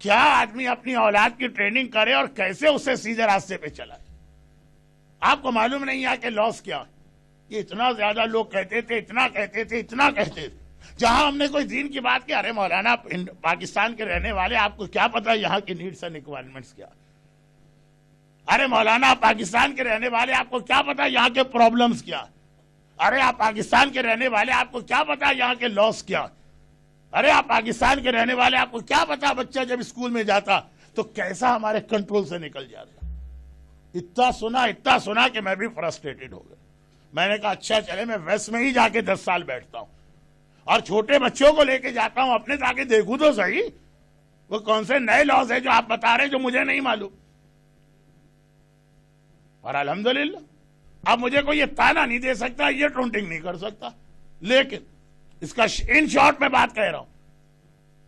کیا آدمی اپنی اولاد کی ٹریننگ کرے اور کیسے اسے سیدھے راستے پہ چلائے؟ آپ کو معلوم نہیں ہے کہ لاس کیا؟ یہ اتنا زیادہ لوگ کہتے تھے، اتنا کہتے تھے، اتنا کہتے تھے، جہاں ہم نے کوئی دین کی بات کی، ارے مولانا پاکستان کے رہنے والے آپ کو کیا پتا یہاں کی نیڈس اینڈ ریکوائرمنٹس کیا؟ ارے مولانا پاکستان کے رہنے والے آپ کو کیا پتا یہاں کے پرابلمز کیا؟ ارے آپ پاکستان کے رہنے والے آپ کو کیا پتا یہاں کے لاس کیا؟ ارے آپ پاکستان کے رہنے والے آپ کو کیا پتا بچہ جب اسکول میں جاتا تو کیسا ہمارے کنٹرول سے نکل جاتا؟ اتنا سنا کہ میں بھی فرسٹریٹڈ ہو گیا۔ میں نے کہا اچھا چلے میں ویسٹ میں ہی جا کے 10 سال بیٹھتا ہوں اور چھوٹے بچوں کو لے کے جاتا ہوں اپنے، تاکہ دیکھوں تو صحیح وہ کون سے نئے لاز ہیں جو آپ بتا رہے جو مجھے نہیں معلوم۔ اور الحمدللہ اب مجھے کوئی یہ تانا نہیں دے سکتا، یہ ٹرونٹنگ نہیں کر سکتا، لیکن اس کا ان شارٹ میں بات کہہ رہا ہوں،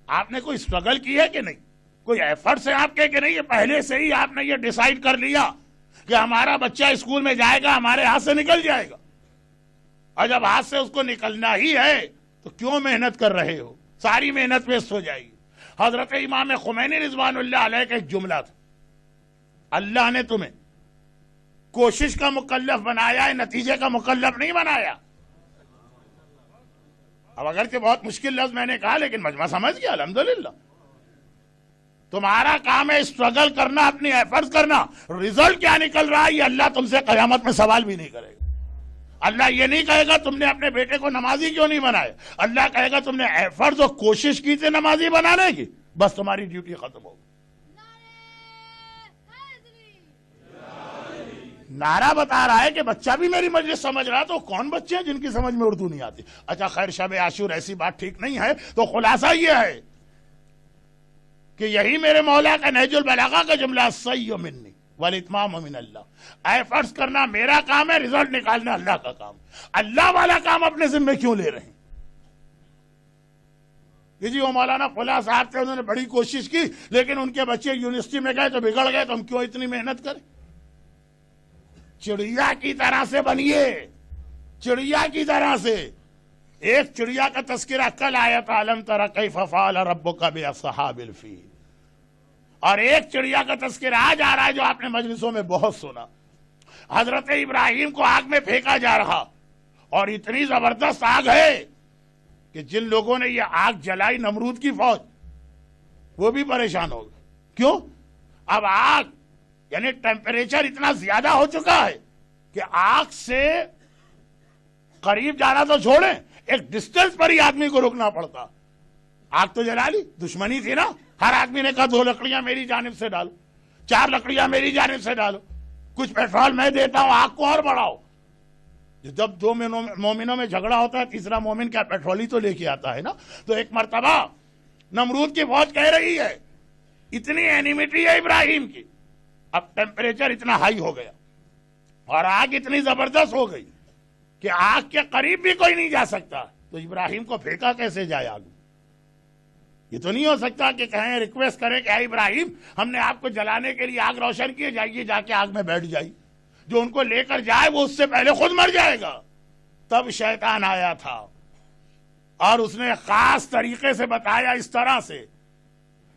آپ نے کوئی اسٹرگل کی ہے کہ نہیں؟ کوئی ایفرٹس ہیں آپ کے کہ نہیں؟ یہ پہلے سے ہی آپ نے یہ ڈیسائیڈ کر لیا کہ ہمارا بچہ اسکول میں جائے گا ہمارے ہاتھ سے نکل جائے گا، اور جب ہاتھ سے اس کو نکلنا ہی ہے تو کیوں محنت کر رہے ہو؟ ساری محنت ویسٹ ہو جائے گی۔ حضرت امام خمینی رضوان اللہ علیہ کا ایک جملہ تھا، اللہ نے تمہیں کوشش کا مکلف بنایا ہے، نتیجے کا مکلف نہیں بنایا۔ اب اگرچہ بہت مشکل لفظ میں نے کہا لیکن مجمع سمجھ گیا الحمدللہ۔ تمہارا کام ہے اسٹرگل کرنا، اپنی ایفرٹس کرنا، ریزلٹ کیا نکل رہا ہے یہ اللہ تم سے قیامت میں سوال بھی نہیں کرے گا۔ اللہ یہ نہیں کہے گا تم نے اپنے بیٹے کو نمازی کیوں نہیں بنایا، اللہ کہے گا تم نے ایفرٹس اور کوشش کی تھی نمازی بنانے کی، بس تمہاری ڈیوٹی ختم ہوگی۔ نعرہ بتا رہا ہے کہ بچہ بھی میری مجلس سمجھ رہا، تو کون بچے ہیں جن کی سمجھ میں اردو نہیں آتی؟ اچھا خیر، شب عاشور ایسی بات ٹھیک نہیں ہے، تو خلاصہ یہ ہے کہ یہی میرے مولا کا نہج البلاغہ کا جملہ، السعی منی والاتمام من اللہ، ایفرٹس کرنا میرا کام ہے، ریزلٹ نکالنا اللہ کا کام۔ اللہ والا کام اپنے ذمہ کیوں لے رہے ہیں؟ کہ جی وہ مولانا فلاں صاحب تھے، انہوں نے بڑی کوشش کی لیکن ان کے بچے یونیورسٹی میں گئے تو بگڑ گئے، تو ہم کیوں اتنی محنت کریں؟ چڑیا کی طرح سے بنیے، چڑیا کی طرح سے۔ ایک چڑیا کا تذکرہ کل آیا تھا، الم تر کیف فعل ربک باصحاب الفیل، اور ایک چڑیا کا تذکرہ آج آ رہا ہے جو آپ نے مجلسوں میں بہت سنا۔ حضرت ابراہیم کو آگ میں پھینکا جا رہا، اور اتنی زبردست آگ ہے کہ جن لوگوں نے یہ آگ جلائی، نمرود کی فوج، وہ بھی پریشان ہو گئے۔ کیوں؟ اب آگ یعنی ٹیمپریچر اتنا زیادہ ہو چکا ہے کہ آگ سے قریب جانا تو چھوڑیں، ایک ڈسٹنس پر ہی آدمی کو رکنا پڑتا۔ آگ تو جلا لی، دشمنی تھی نا، ہر آدمی نے کہا 2 لکڑیاں میری جانب سے ڈالو، 4 لکڑیاں میری جانب سے ڈالو، کچھ پیٹرول میں دیتا ہوں، آگ کو اور بڑھاؤ۔ جب 2 مومنوں میں جھگڑا ہوتا ہے، تیسرا مومن کیا پیٹرول ہی تو لے کے آتا ہے نا۔ تو ایک مرتبہ نمرود کی فوج کہہ رہی ہے، اتنی اینیمیٹی ہے ابراہیم کی، اب ٹیمپریچر اتنا ہائی ہو گیا اور آگ اتنی زبردست ہو گئی کہ آگ کے قریب بھی کوئی نہیں جا سکتا، تو ابراہیم کو پھینکا کیسے جائے آگ؟ یہ تو نہیں ہو سکتا کہ کہیں ریکویسٹ کریں کہ اے ابراہیم ہم نے آپ کو جلانے کے لیے آگ روشن کیے، جائیے جا کے آگ میں بیٹھ جائیے، جو ان کو لے کر جائے وہ اس سے پہلے خود مر جائے گا۔ تب شیطان آیا تھا اور اس نے خاص طریقے سے بتایا، اس طرح سے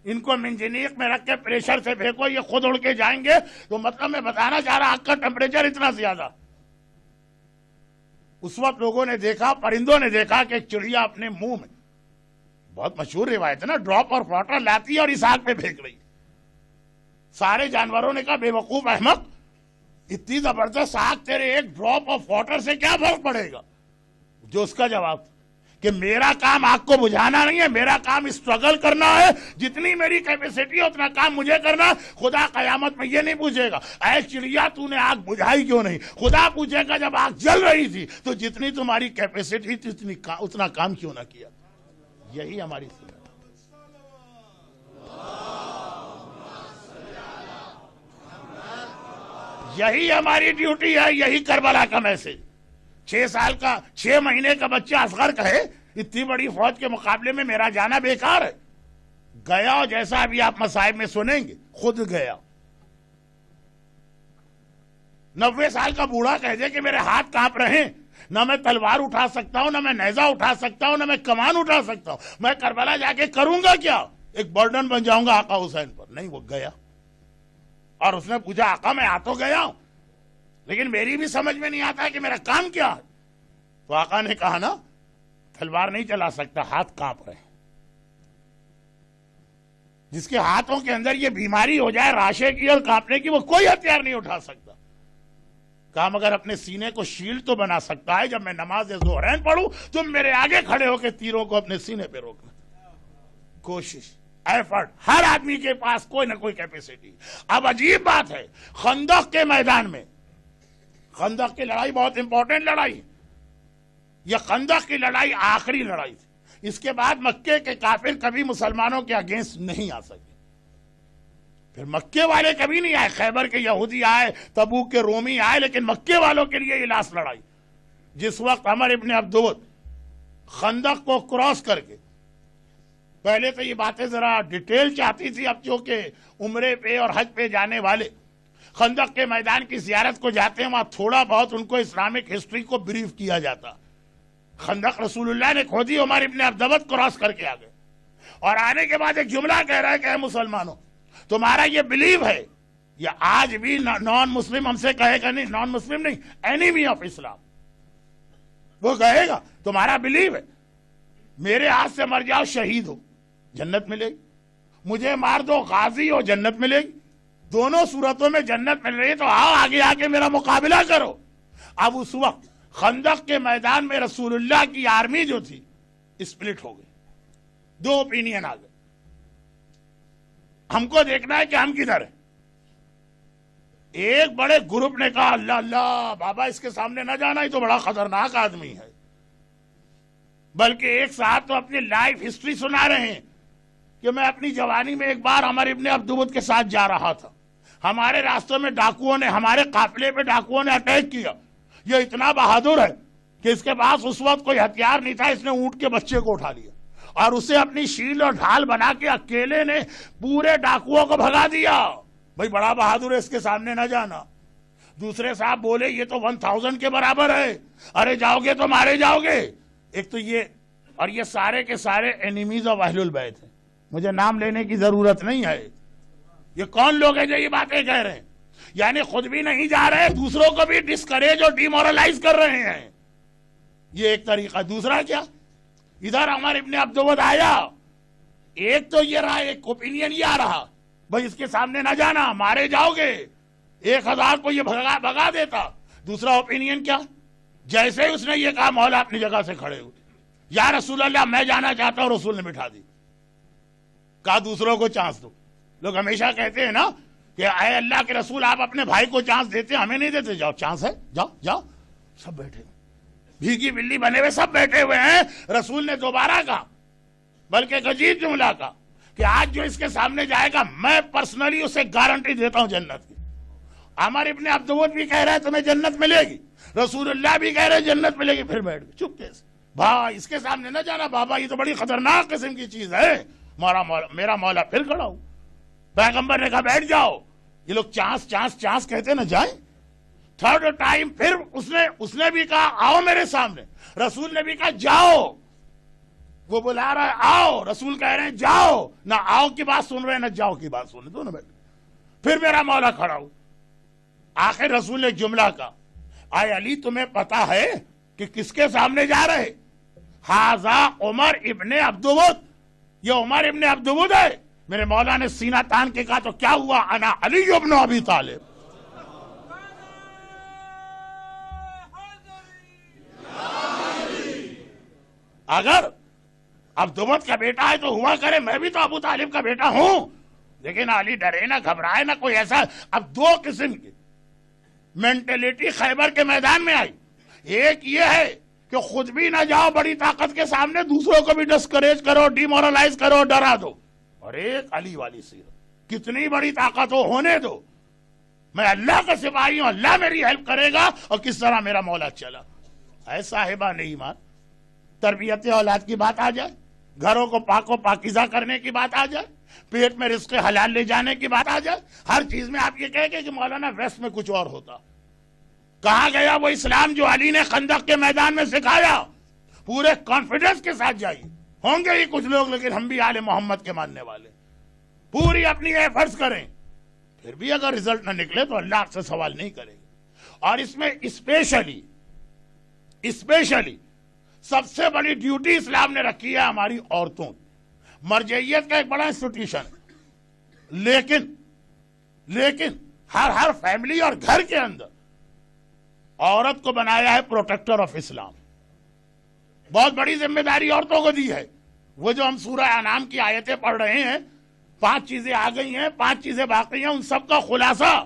ان کو منجنیق میں رکھ کے پریشر سے پھینکو، یہ خود اڑ کے جائیں گے۔ تو مطلب میں بتانا چاہ رہا، آگ کا ٹیمپریچر اتنا زیادہ۔ اس وقت لوگوں نے دیکھا، پرندوں نے دیکھا کہ ایک چڑیا اپنے منہ میں، بہت مشہور روایت ہے نا، ڈراپ اور واٹر لاتی ہے اور اس آگ پہ پھینک رہی۔ سارے جانوروں نے کہا بے وقوف احمق، اتنی زبردست آگ، تیرے ایک ڈراپ آف واٹر سے کیا فرق پڑے گا؟ جو اس کا جواب تھا کہ میرا کام آگ کو بجھانا نہیں ہے، میرا کام اسٹرگل کرنا ہے، جتنی میری کیپیسٹی ہے اتنا کام مجھے کرنا۔ خدا قیامت میں یہ نہیں پوچھے گا اے چڑیا تو نے آگ بجھائی کیوں نہیں، خدا پوچھے گا جب آگ جل رہی تھی تو جتنی تمہاری کیپیسٹی تھی اتنا کام کیوں نہ کیا۔ یہی ہماری سنت، یہی ہماری ڈیوٹی ہے، یہی کربلا کا میسج۔ 6 مہینے کا بچہ اصغر کہے اتنی بڑی فوج کے مقابلے میں میرا جانا بیکار ہے، گیا جیسا ابھی آپ مصائب میں سنیں گے، خود گیا۔ 90 سال کا بوڑھا کہہ دے کہ میرے ہاتھ کانپ رہے ہیں، نہ میں تلوار اٹھا سکتا ہوں، نہ میں نیزہ اٹھا سکتا ہوں، نہ میں کمان اٹھا سکتا ہوں، میں کربلا جا کے کروں گا کیا؟ ایک برڈن بن جاؤں گا آقا حسین پر؟ نہیں، وہ گیا۔ اور اس نے پوچھا آقا میں آ تو گیا ہوں لیکن میری بھی سمجھ میں نہیں آتا کہ میرا کام کیا ہے۔ تو آقا نے کہا نا، تلوار نہیں چلا سکتا، ہاتھ کانپ رہے ہیں۔ جس کے ہاتھوں کے اندر یہ بیماری ہو جائے راشے کی اور کانپنے کی، وہ کوئی ہتھیار نہیں اٹھا سکتا۔ کہا مگر اپنے سینے کو شیلڈ تو بنا سکتا ہے، جب میں نماز ظہرین پڑھوں تم میرے آگے کھڑے ہو کے تیروں کو اپنے سینے پہ روکنا۔ کوشش، ایفرٹ، ہر آدمی کے پاس کوئی نہ کوئی کیپیسٹی۔ اب عجیب بات ہے، خندق کے میدان میں، خندق کی لڑائی بہت امپورٹنٹ لڑائی، یہ خندق کی لڑائی آخری لڑائی تھی، اس کے بعد مکے کے کافر کبھی مسلمانوں کے اگینسٹ نہیں آ سکے۔ پھر مکے والے کبھی نہیں آئے، خیبر کے یہودی آئے، تبوک کے رومی آئے، لیکن مکے والوں کے لیے یہ لاسٹ لڑائی۔ جس وقت عمر ابن عبدود خندق کو کراس کر کے، پہلے تو یہ باتیں ذرا ڈیٹیل چاہتی تھی، اب چونکہ عمرے پہ اور حج پہ جانے والے خندق کے میدان کی زیارت کو جاتے ہیں، وہاں تھوڑا بہت ان کو اسلامک ہسٹری کو بریف کیا جاتا۔ خندق رسول اللہ نے کھودی، عمر ابن عبدود کراس کر کے آ گئے، اور آنے کے بعد ایک جملہ کہہ رہا ہے کہ اے مسلمانوں، تمہارا یہ بلیو ہے، یہ آج بھی نان مسلم ہم سے کہے گا، نہیں نان مسلم نہیں، اینیمی آف اسلام، وہ کہے گا تمہارا بلیو ہے میرے ہاتھ سے مر جاؤ شہید ہو جنت ملے گی، مجھے مار دو غازی ہو جنت ملے گی، دونوں صورتوں میں جنت مل رہی ہے، تو آؤ آگے آگے میرا مقابلہ کرو۔ اب اس وقت خندق کے میدان میں رسول اللہ کی آرمی جو تھی اسپلٹ ہو گئی، 2 اوپینین آ گئے۔ ہم کو دیکھنا ہے کہ ہم کدھر ہیں۔ ایک بڑے گروپ نے کہا اللہ اللہ بابا اس کے سامنے نہ جانا، ہی تو بڑا خطرناک آدمی ہے، بلکہ ایک صاحب تو اپنی لائف ہسٹری سنا رہے ہیں کہ میں اپنی جوانی میں ایک بار عمر ابن عبدود کے ساتھ جا رہا تھا، ہمارے راستوں میں ڈاکوؤں نے، ہمارے قافلے پہ ڈاکوؤں نے اٹیک کیا، یہ اتنا بہادر ہے کہ اس کے پاس اس وقت کوئی ہتھیار نہیں تھا، اس نے اونٹ کے بچے کو اٹھا لیا اور اسے اپنی شیل اور ڈھال بنا کے اکیلے نے پورے ڈاکوؤں کو بھگا دیا. بھائی بڑا بہادر ہے, اس کے سامنے نہ جانا. دوسرے صاحب بولے یہ تو 1000 کے برابر ہے, ارے جاؤ گے تو مارے جاؤ گے. ایک تو یہ, اور یہ سارے کے سارے اینیمیز آف اہل البیت ہیں, مجھے نام لینے کی ضرورت نہیں ہے. یہ کون لوگ ہیں جو یہ باتیں کہہ رہے ہیں؟ یعنی خود بھی نہیں جا رہے, دوسروں کو بھی ڈسکریج اور ڈیمورلائز کر رہے ہیں. یہ ایک طریقہ. دوسرا کیا, ادھر عمر ابن عبدود آیا, ایک تو یہ رہا, ایک اوپینین یہ آ رہا, بھائی اس کے سامنے نہ جانا, مارے جاؤ گے. 1000 کو یہ بھگا دیتا. دوسرا اوپینین کیا, جیسے ہی اس نے یہ کہا مولا اپنی جگہ سے کھڑے ہوئے, یا رسول اللہ میں جانا چاہتا ہوں. رسول نے بٹھا دی. کہا دوسروں کو چانس دو. لوگ ہمیشہ کہتے ہیں نا کہ اے اللہ کے رسول آپ اپنے بھائی کو چانس دیتے, ہمیں نہیں دیتے. جاؤ, چانس ہے, جاؤ جاؤ. سب بیٹھے ہوئے, بھیگی بلی بنے ہوئے سب بیٹھے ہوئے ہیں. رسول نے دوبارہ کہا, بلکہ ایک عجیب جملہ کہا کہ آج جو اس کے سامنے جائے گا میں پرسنلی اسے گارنٹی دیتا ہوں جنت کی. عمر ابن عبدود بھی کہہ رہا ہے تمہیں جنت ملے گی, رسول اللہ بھی کہہ رہے جنت ملے گی. پھر بیٹھ گئے چپکے سے. بھائی اس کے سامنے نہ جانا بابا, یہ تو بڑی خطرناک قسم کی چیز ہے. میرا مولا پھر کھڑا ہو. پیغمبر نے کہا بیٹھ جاؤ. یہ لوگ چانس چانس چانس کہتے نہ جائیں. تھرڈ ٹائم پھر اس نے بھی کہا آؤ میرے سامنے. رسول نے بھی کہا جاؤ. وہ بلا رہا ہے آؤ, رسول کہہ رہے ہیں جاؤ. نہ آؤ کی بات سن رہے ہیں نہ جاؤ کی بات سن رہے, دونوں بیٹھے. پھر میرا مولا کھڑا ہو. آخر رسول نے جملہ کہا, اے علی تمہیں پتا ہے کہ کس کے سامنے جا رہے؟ ہاذا عمر ابن عبدود, یہ عمر ابن عبدود ہے. میرے مولا نے سینہ تان کے کہا تو کیا ہوا, انا علی ابن ابی طالب. اگر عبدود کا بیٹا ہے تو ہوا کرے, میں بھی تو ابو طالب کا بیٹا ہوں. لیکن علی ڈرے نہ گھبرائے نہ کوئی ایسا. اب دو قسم کی مینٹلٹی خیبر کے میدان میں آئی. ایک یہ ہے کہ خود بھی نہ جاؤ بڑی طاقت کے سامنے, دوسروں کو بھی ڈسکریج کرو, ڈیمورلائز کرو, ڈرا دو. اور ایک علی والی سیرت, کتنی بڑی طاقت ہو ہونے دو, میں اللہ کا سپاہی ہوں, اللہ میری ہیلپ کرے گا. اور کس طرح میرا مولا چلا. اے صاحبان ایمان, تربیت اولاد کی بات آ جائے, گھروں کو پاک و پاکیزہ کرنے کی بات آ جائے, پیٹ میں رزق حلال لے جانے کی بات آ جائے, ہر چیز میں آپ یہ کہیں گے کہ مولانا ویسٹ میں کچھ اور ہوتا. کہاں گیا وہ اسلام جو علی نے خندق کے میدان میں سکھایا؟ پورے کانفیڈنس کے ساتھ جائیے. ہوں گے ہی کچھ لوگ, لیکن ہم بھی آل محمد کے ماننے والے, پوری اپنی ایفرٹس کریں. پھر بھی اگر رزلٹ نہ نکلے تو اللہ آپ سے سوال نہیں کرے گا. اور اس میں اسپیشلی سب سے بڑی ڈیوٹی اسلام نے رکھی ہے ہماری عورتوں. مرجعیت کا ایک بڑا انسٹیٹیوشن ہے, لیکن ہر فیملی اور گھر کے اندر عورت کو بنایا ہے پروٹیکٹر آف اسلام. بہت بڑی ذمہ داری عورتوں کو دی ہے. وہ جو ہم سورہ انعام کی آیتیں پڑھ رہے ہیں, 5 چیزیں آ گئی ہیں, 5 چیزیں باقی ہیں, ان سب کا خلاصہ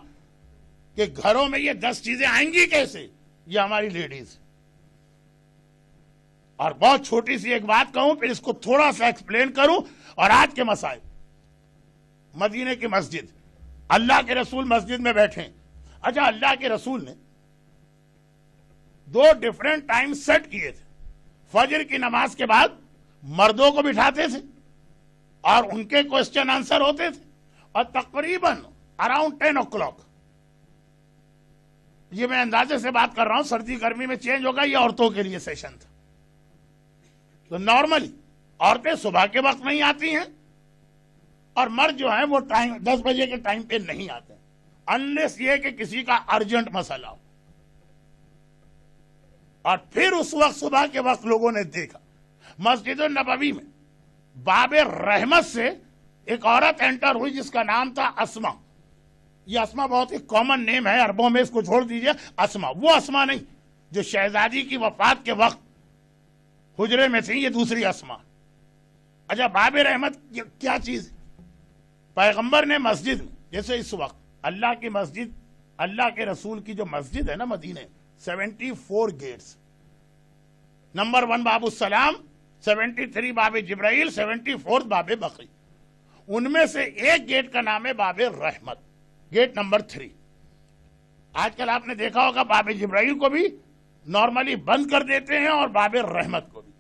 کہ گھروں میں یہ 10 چیزیں آئیں گی کیسے, یہ ہماری لیڈیز. اور بہت چھوٹی سی ایک بات کہوں, پھر اس کو تھوڑا سا ایکسپلین کروں. اور آج کے مسائل, مدینے کی مسجد, اللہ کے رسول مسجد میں بیٹھے. اچھا, اللہ کے رسول نے 2 ڈیفرنٹ ٹائم سیٹ کیے تھے. فجر کی نماز کے بعد مردوں کو بٹھاتے تھے اور ان کے کوسچن آنسر ہوتے تھے, اور تقریباً اراؤنڈ 10 o'clock. یہ میں اندازے سے بات کر رہا ہوں, سردی گرمی میں چینج ہوگا, یہ عورتوں کے لیے سیشن تھا. تو نارملی عورتیں صبح کے وقت نہیں آتی ہیں, اور مرد جو ہیں وہ 10 بجے کے ٹائم پہ نہیں آتے, انلیس یہ کہ کسی کا ارجنٹ مسئلہ ہو. اور پھر اس وقت صبح کے وقت لوگوں نے دیکھا مسجد النبوی میں باب رحمت سے ایک عورت انٹر ہوئی جس کا نام تھا اسما. یہ اسما بہت ہی کامن نیم ہے عربوں میں, اس کو چھوڑ دیجئے. اسما, وہ اسما نہیں جو شہزادی کی وفات کے وقت حجرے میں تھی, یہ دوسری اسما. اچھا, باب رحمت کیا چیز؟ پیغمبر نے مسجد میں, جیسے اس وقت اللہ کی مسجد, اللہ کے رسول کی جو مسجد ہے نا مدینے, 74 گیٹس. نمبر 1 باب السلام, 73 باب جبرائیل, 74 باب بقی. ان میں سے ایک گیٹ کا نام ہے باب رحمت, گیٹ نمبر 3. آج کل آپ نے دیکھا ہوگا باب جبرائیل کو بھی نارملی بند کر دیتے ہیں اور باب رحمت کو بھی,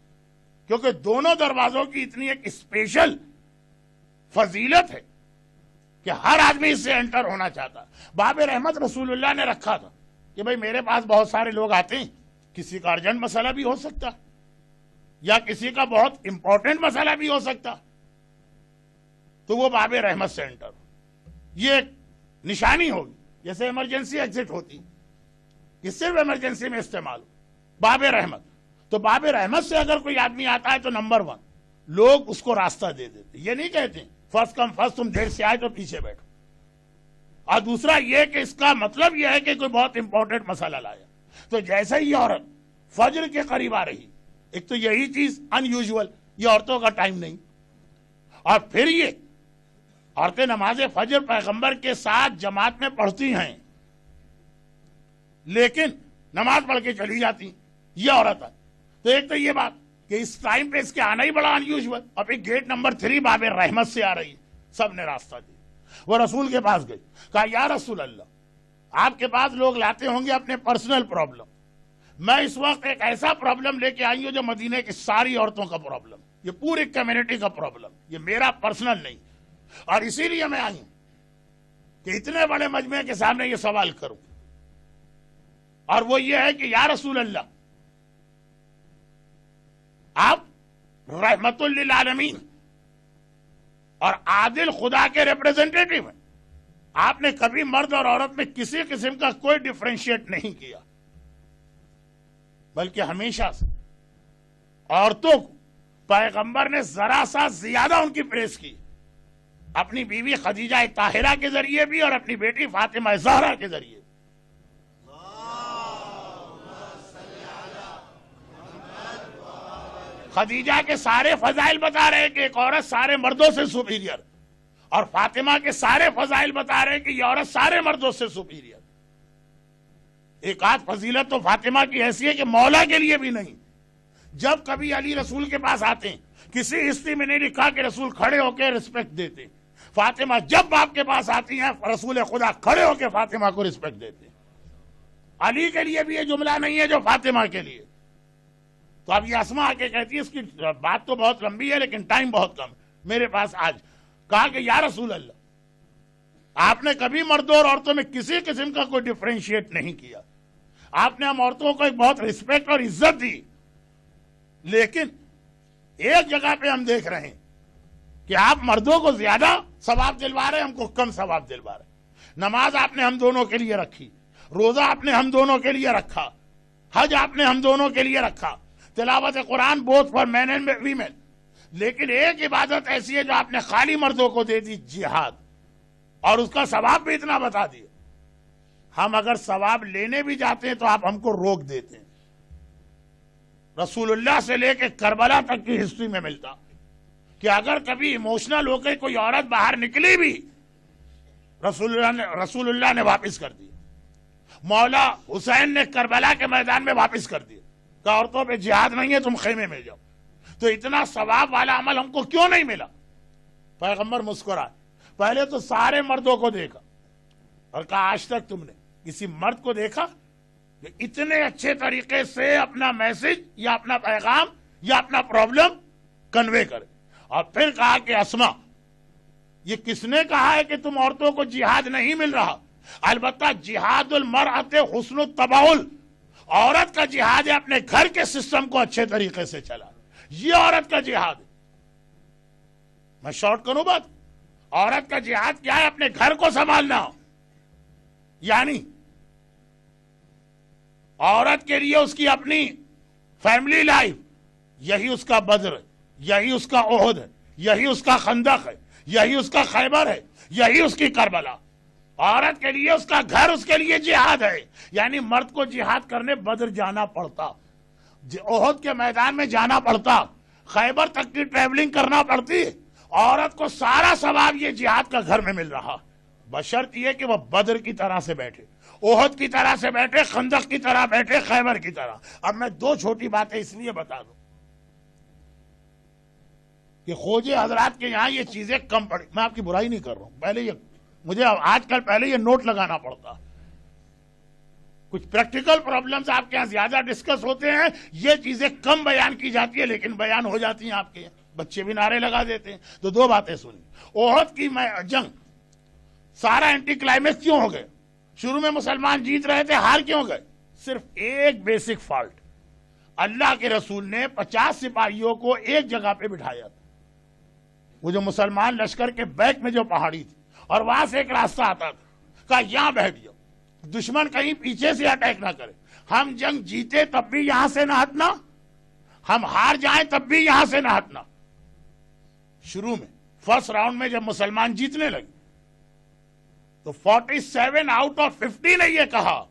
کیونکہ دونوں دروازوں کی اتنی ایک اسپیشل فضیلت ہے کہ ہر آدمی اس سے انٹر ہونا چاہتا. باب رحمت رسول اللہ نے رکھا تھا کہ بھئی میرے پاس بہت سارے لوگ آتے ہیں, کسی کا ارجنٹ مسئلہ بھی ہو سکتا یا کسی کا بہت امپورٹنٹ مسئلہ بھی ہو سکتا, تو وہ باب رحمت سے انٹر. یہ ایک نشانی ہوگی, جیسے ایمرجنسی ایگزٹ ہوتی کہ صرف ایمرجنسی میں استعمال ہو, باب رحمت. تو باب رحمت سے اگر کوئی آدمی آتا ہے تو نمبر 1 لوگ اس کو راستہ دے دیتے, یہ نہیں کہتے فرسٹ کم فرسٹ, تم دیر سے آئے تو پیچھے بیٹھو. اور دوسرا یہ کہ اس کا مطلب یہ ہے کہ کوئی بہت امپورٹنٹ مسئلہ لایا, تو جیسے ہی عورت فجر کے قریب آ رہی, ایک تو یہی چیز ان یوزول, یہ عورتوں کا ٹائم نہیں, اور پھر یہ عورتیں نماز فجر پیغمبر کے ساتھ جماعت میں پڑھتی ہیں لیکن نماز پڑھ کے چلی جاتی, یہ عورت ہے. تو ایک تو یہ بات کہ اس ٹائم پہ اس کے آنا ہی بڑا ان یوزول, اور پھر گیٹ نمبر 3 باب رحمت سے آ رہی, سب نے راستہ دیا. وہ رسول کے پاس گئی, کہا یا رسول اللہ, آپ کے پاس لوگ لاتے ہوں گے اپنے پرسنل پرابلم, میں اس وقت ایک ایسا پرابلم لے کے آئی ہوں جو مدینے کی ساری عورتوں کا پرابلم, یہ پوری کمیونٹی کا پرابلم, یہ میرا پرسنل نہیں, اور اسی لیے میں آئی ہوں کہ اتنے بڑے مجمع کے سامنے یہ سوال کروں. اور وہ یہ ہے کہ یا رسول اللہ, آپ رحمت للعالمین اور عادل خدا کے ریپریزنٹیٹیو ہیں, آپ نے کبھی مرد اور عورت میں کسی قسم کا کوئی ڈیفرینشیٹ نہیں کیا, بلکہ ہمیشہ سے عورتوں کو پیغمبر نے ذرا سا زیادہ ان کی پریس کی, اپنی بیوی خدیجہ طاہرہ کے ذریعے بھی اور اپنی بیٹی فاطمہ زہرا کے ذریعے. خدیجہ کے سارے فضائل بتا رہے کہ ایک عورت سارے مردوں سے سپیریئر, اور فاطمہ کے سارے فضائل بتا رہے کہ یہ عورت سارے مردوں سے سپیریئر. ایک آدھ فضیلت تو فاطمہ کی ایسی ہے کہ مولا کے لیے بھی نہیں. جب کبھی علی رسول کے پاس آتے ہیں, کسی ہسٹری میں نہیں لکھا کہ رسول کھڑے ہو کے رسپیکٹ دیتے, فاطمہ جب باپ کے پاس آتی ہیں رسول خدا کھڑے ہو کے فاطمہ کو رسپیکٹ دیتے. علی کے لیے بھی یہ جملہ نہیں ہے جو فاطمہ کے لیے. تو اب یہ اسما آ کے کہتی ہے, اس کی بات تو بہت لمبی ہے لیکن ٹائم بہت کم میرے پاس آج. کہا کہ یا رسول اللہ, آپ نے کبھی مردوں اور عورتوں میں کسی قسم کا کوئی ڈیفرینشیٹ نہیں کیا, آپ نے ہم عورتوں کو ایک بہت رسپیکٹ اور عزت دی, لیکن ایک جگہ پہ ہم دیکھ رہے ہیں کہ آپ مردوں کو زیادہ ثواب دلوا رہے ہیں, ہم کو کم ثواب دلوا رہے ہیں. نماز آپ نے ہم دونوں کے لیے رکھی, روزہ آپ نے ہم دونوں کے لیے رکھا, حج آپ نے ہم دونوں کے لیے رکھا, تلاوت قرآن both for men and women, لیکن ایک عبادت ایسی ہے جو آپ نے خالی مردوں کو دے دی, جہاد, اور اس کا ثواب بھی اتنا بتا دیا. ہم اگر ثواب لینے بھی جاتے ہیں تو آپ ہم کو روک دیتے ہیں. رسول اللہ سے لے کے کربلا تک کی ہسٹری میں ملتا کہ اگر کبھی ایموشنل ہو کے کوئی عورت باہر نکلی بھی, رسول اللہ نے واپس کر دیا. مولا حسین نے کربلا کے میدان میں واپس کر دیا کہ عورتوں پہ جہاد نہیں ہے, تم خیمے میں جاؤ. تو اتنا ثواب والا عمل ہم کو کیوں نہیں ملا؟ پیغمبر مسکرائے, پہلے تو سارے مردوں کو دیکھا اور کہا آج تک تم نے کسی مرد کو دیکھا کہ اتنے اچھے طریقے سے اپنا میسج یا اپنا پیغام یا اپنا پرابلم کنوے کرے. اور پھر کہا کہ اسما, یہ کس نے کہا ہے کہ تم عورتوں کو جہاد نہیں مل رہا؟ البتہ جہاد المرأۃ حسن التباہل, عورت کا جہاد ہے اپنے گھر کے سسٹم کو اچھے طریقے سے چلا, یہ عورت کا جہاد ہے. میں شارٹ کروں بات, عورت کا جہاد کیا ہے؟ اپنے گھر کو سنبھالنا. یعنی عورت کے لیے اس کی اپنی فیملی لائف, یہی اس کا بدر ہے, یہی اس کا احد ہے, یہی اس کا خندق ہے, یہی اس کا خیبر ہے, یہی اس کی کربلا. عورت کے لیے اس کا گھر اس کے لیے جہاد ہے. یعنی مرد کو جہاد کرنے بدر جانا پڑتا, احد کے میدان میں جانا پڑتا, خیبر تک کی ٹریولنگ کرنا پڑتی, عورت کو سارا ثواب یہ جہاد کا گھر میں مل رہا, بشرط یہ کہ وہ بدر کی طرح سے بیٹھے, احد کی طرح سے بیٹھے, خندق کی طرح بیٹھے, خیبر کی طرح. اب میں دو چھوٹی باتیں اس لیے بتا دوں کہ خوجے حضرات کے یہاں یہ چیزیں کم پڑی. میں آپ کی برائی نہیں کر رہا ہوں, پہلے یہ مجھے آج کل پہلے یہ نوٹ لگانا پڑتا. کچھ پریکٹیکل پرابلمز آپ کے یہاں زیادہ ڈسکس ہوتے ہیں, یہ چیزیں کم بیان کی جاتی ہے لیکن بیان ہو جاتی ہیں آپ کے یہاں. بچے بھی نعرے لگا دیتے ہیں. تو دو باتیں سنی. احد کی جنگ سارا اینٹی کلائمیکس کیوں ہو گئے؟ شروع میں مسلمان جیت رہے تھے, ہار کیوں گئے؟ صرف ایک بیسک فالٹ, اللہ کے رسول نے 50 سپاہیوں کو ایک جگہ پہ بٹھایا تھا. وہ جو مسلمان لشکر کے بیک میں جو پہاڑی تھی اور وہاں سے ایک راستہ آتا تھا, کہا یہاں بیٹھ جاؤ, دشمن کہیں پیچھے سے اٹیک نہ کرے. ہم جنگ جیتے تب بھی یہاں سے نہ ہٹنا, ہم ہار جائیں تب بھی یہاں سے نہ ہٹنا. شروع میں فرسٹ راؤنڈ میں جب مسلمان جیتنے لگے تو 47 آؤٹ آف 50 نے یہ کہا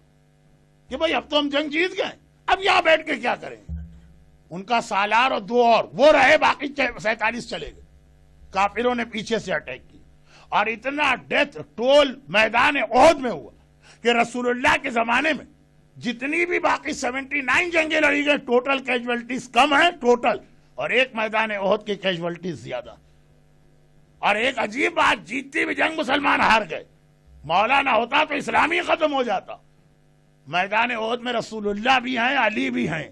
کہ بھئی اب تو ہم جنگ جیت گئے, اب یہاں بیٹھ کے کیا کریں. ان کا سالار اور 2 اور وہ رہے, باقی 47 چلے گئے. کافروں نے پیچھے سے اٹیک کی اور اتنا ڈیتھ ٹول میدان احد میں ہوا کہ رسول اللہ کے زمانے میں جتنی بھی باقی 79 جنگیں لڑی گئی, ٹوٹل کیجولٹیز کم ہیں ٹوٹل, اور ایک میدان احد کی کیجولٹیز زیادہ. اور ایک عجیب بات, جیتتی بھی جنگ مسلمان ہار گئے. مولا نہ ہوتا تو اسلام ہی ختم ہو جاتا. میدان احد میں رسول اللہ بھی ہیں, علی بھی ہیں,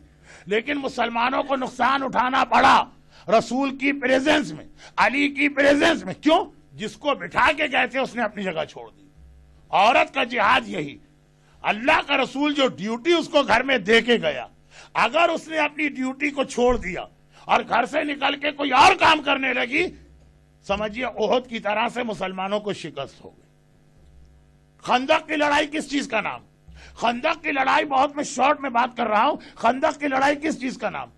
لیکن مسلمانوں کو نقصان اٹھانا پڑا رسول کی پریزنس میں, علی کی پریزنس میں. کیوں؟ جس کو بٹھا کے گئے تھے اس نے اپنی جگہ چھوڑ دی. عورت کا جہاد یہی, اللہ کا رسول جو ڈیوٹی اس کو گھر میں دے کے گیا, اگر اس نے اپنی ڈیوٹی کو چھوڑ دیا اور گھر سے نکل کے کوئی اور کام کرنے لگی, سمجھیے احد کی طرح سے مسلمانوں کو شکست ہو گئی. خندق کی لڑائی کس چیز کا نام؟ خندق کی لڑائی, بہت میں شارٹ میں بات کر رہا ہوں, خندق کی لڑائی کس چیز کا نام؟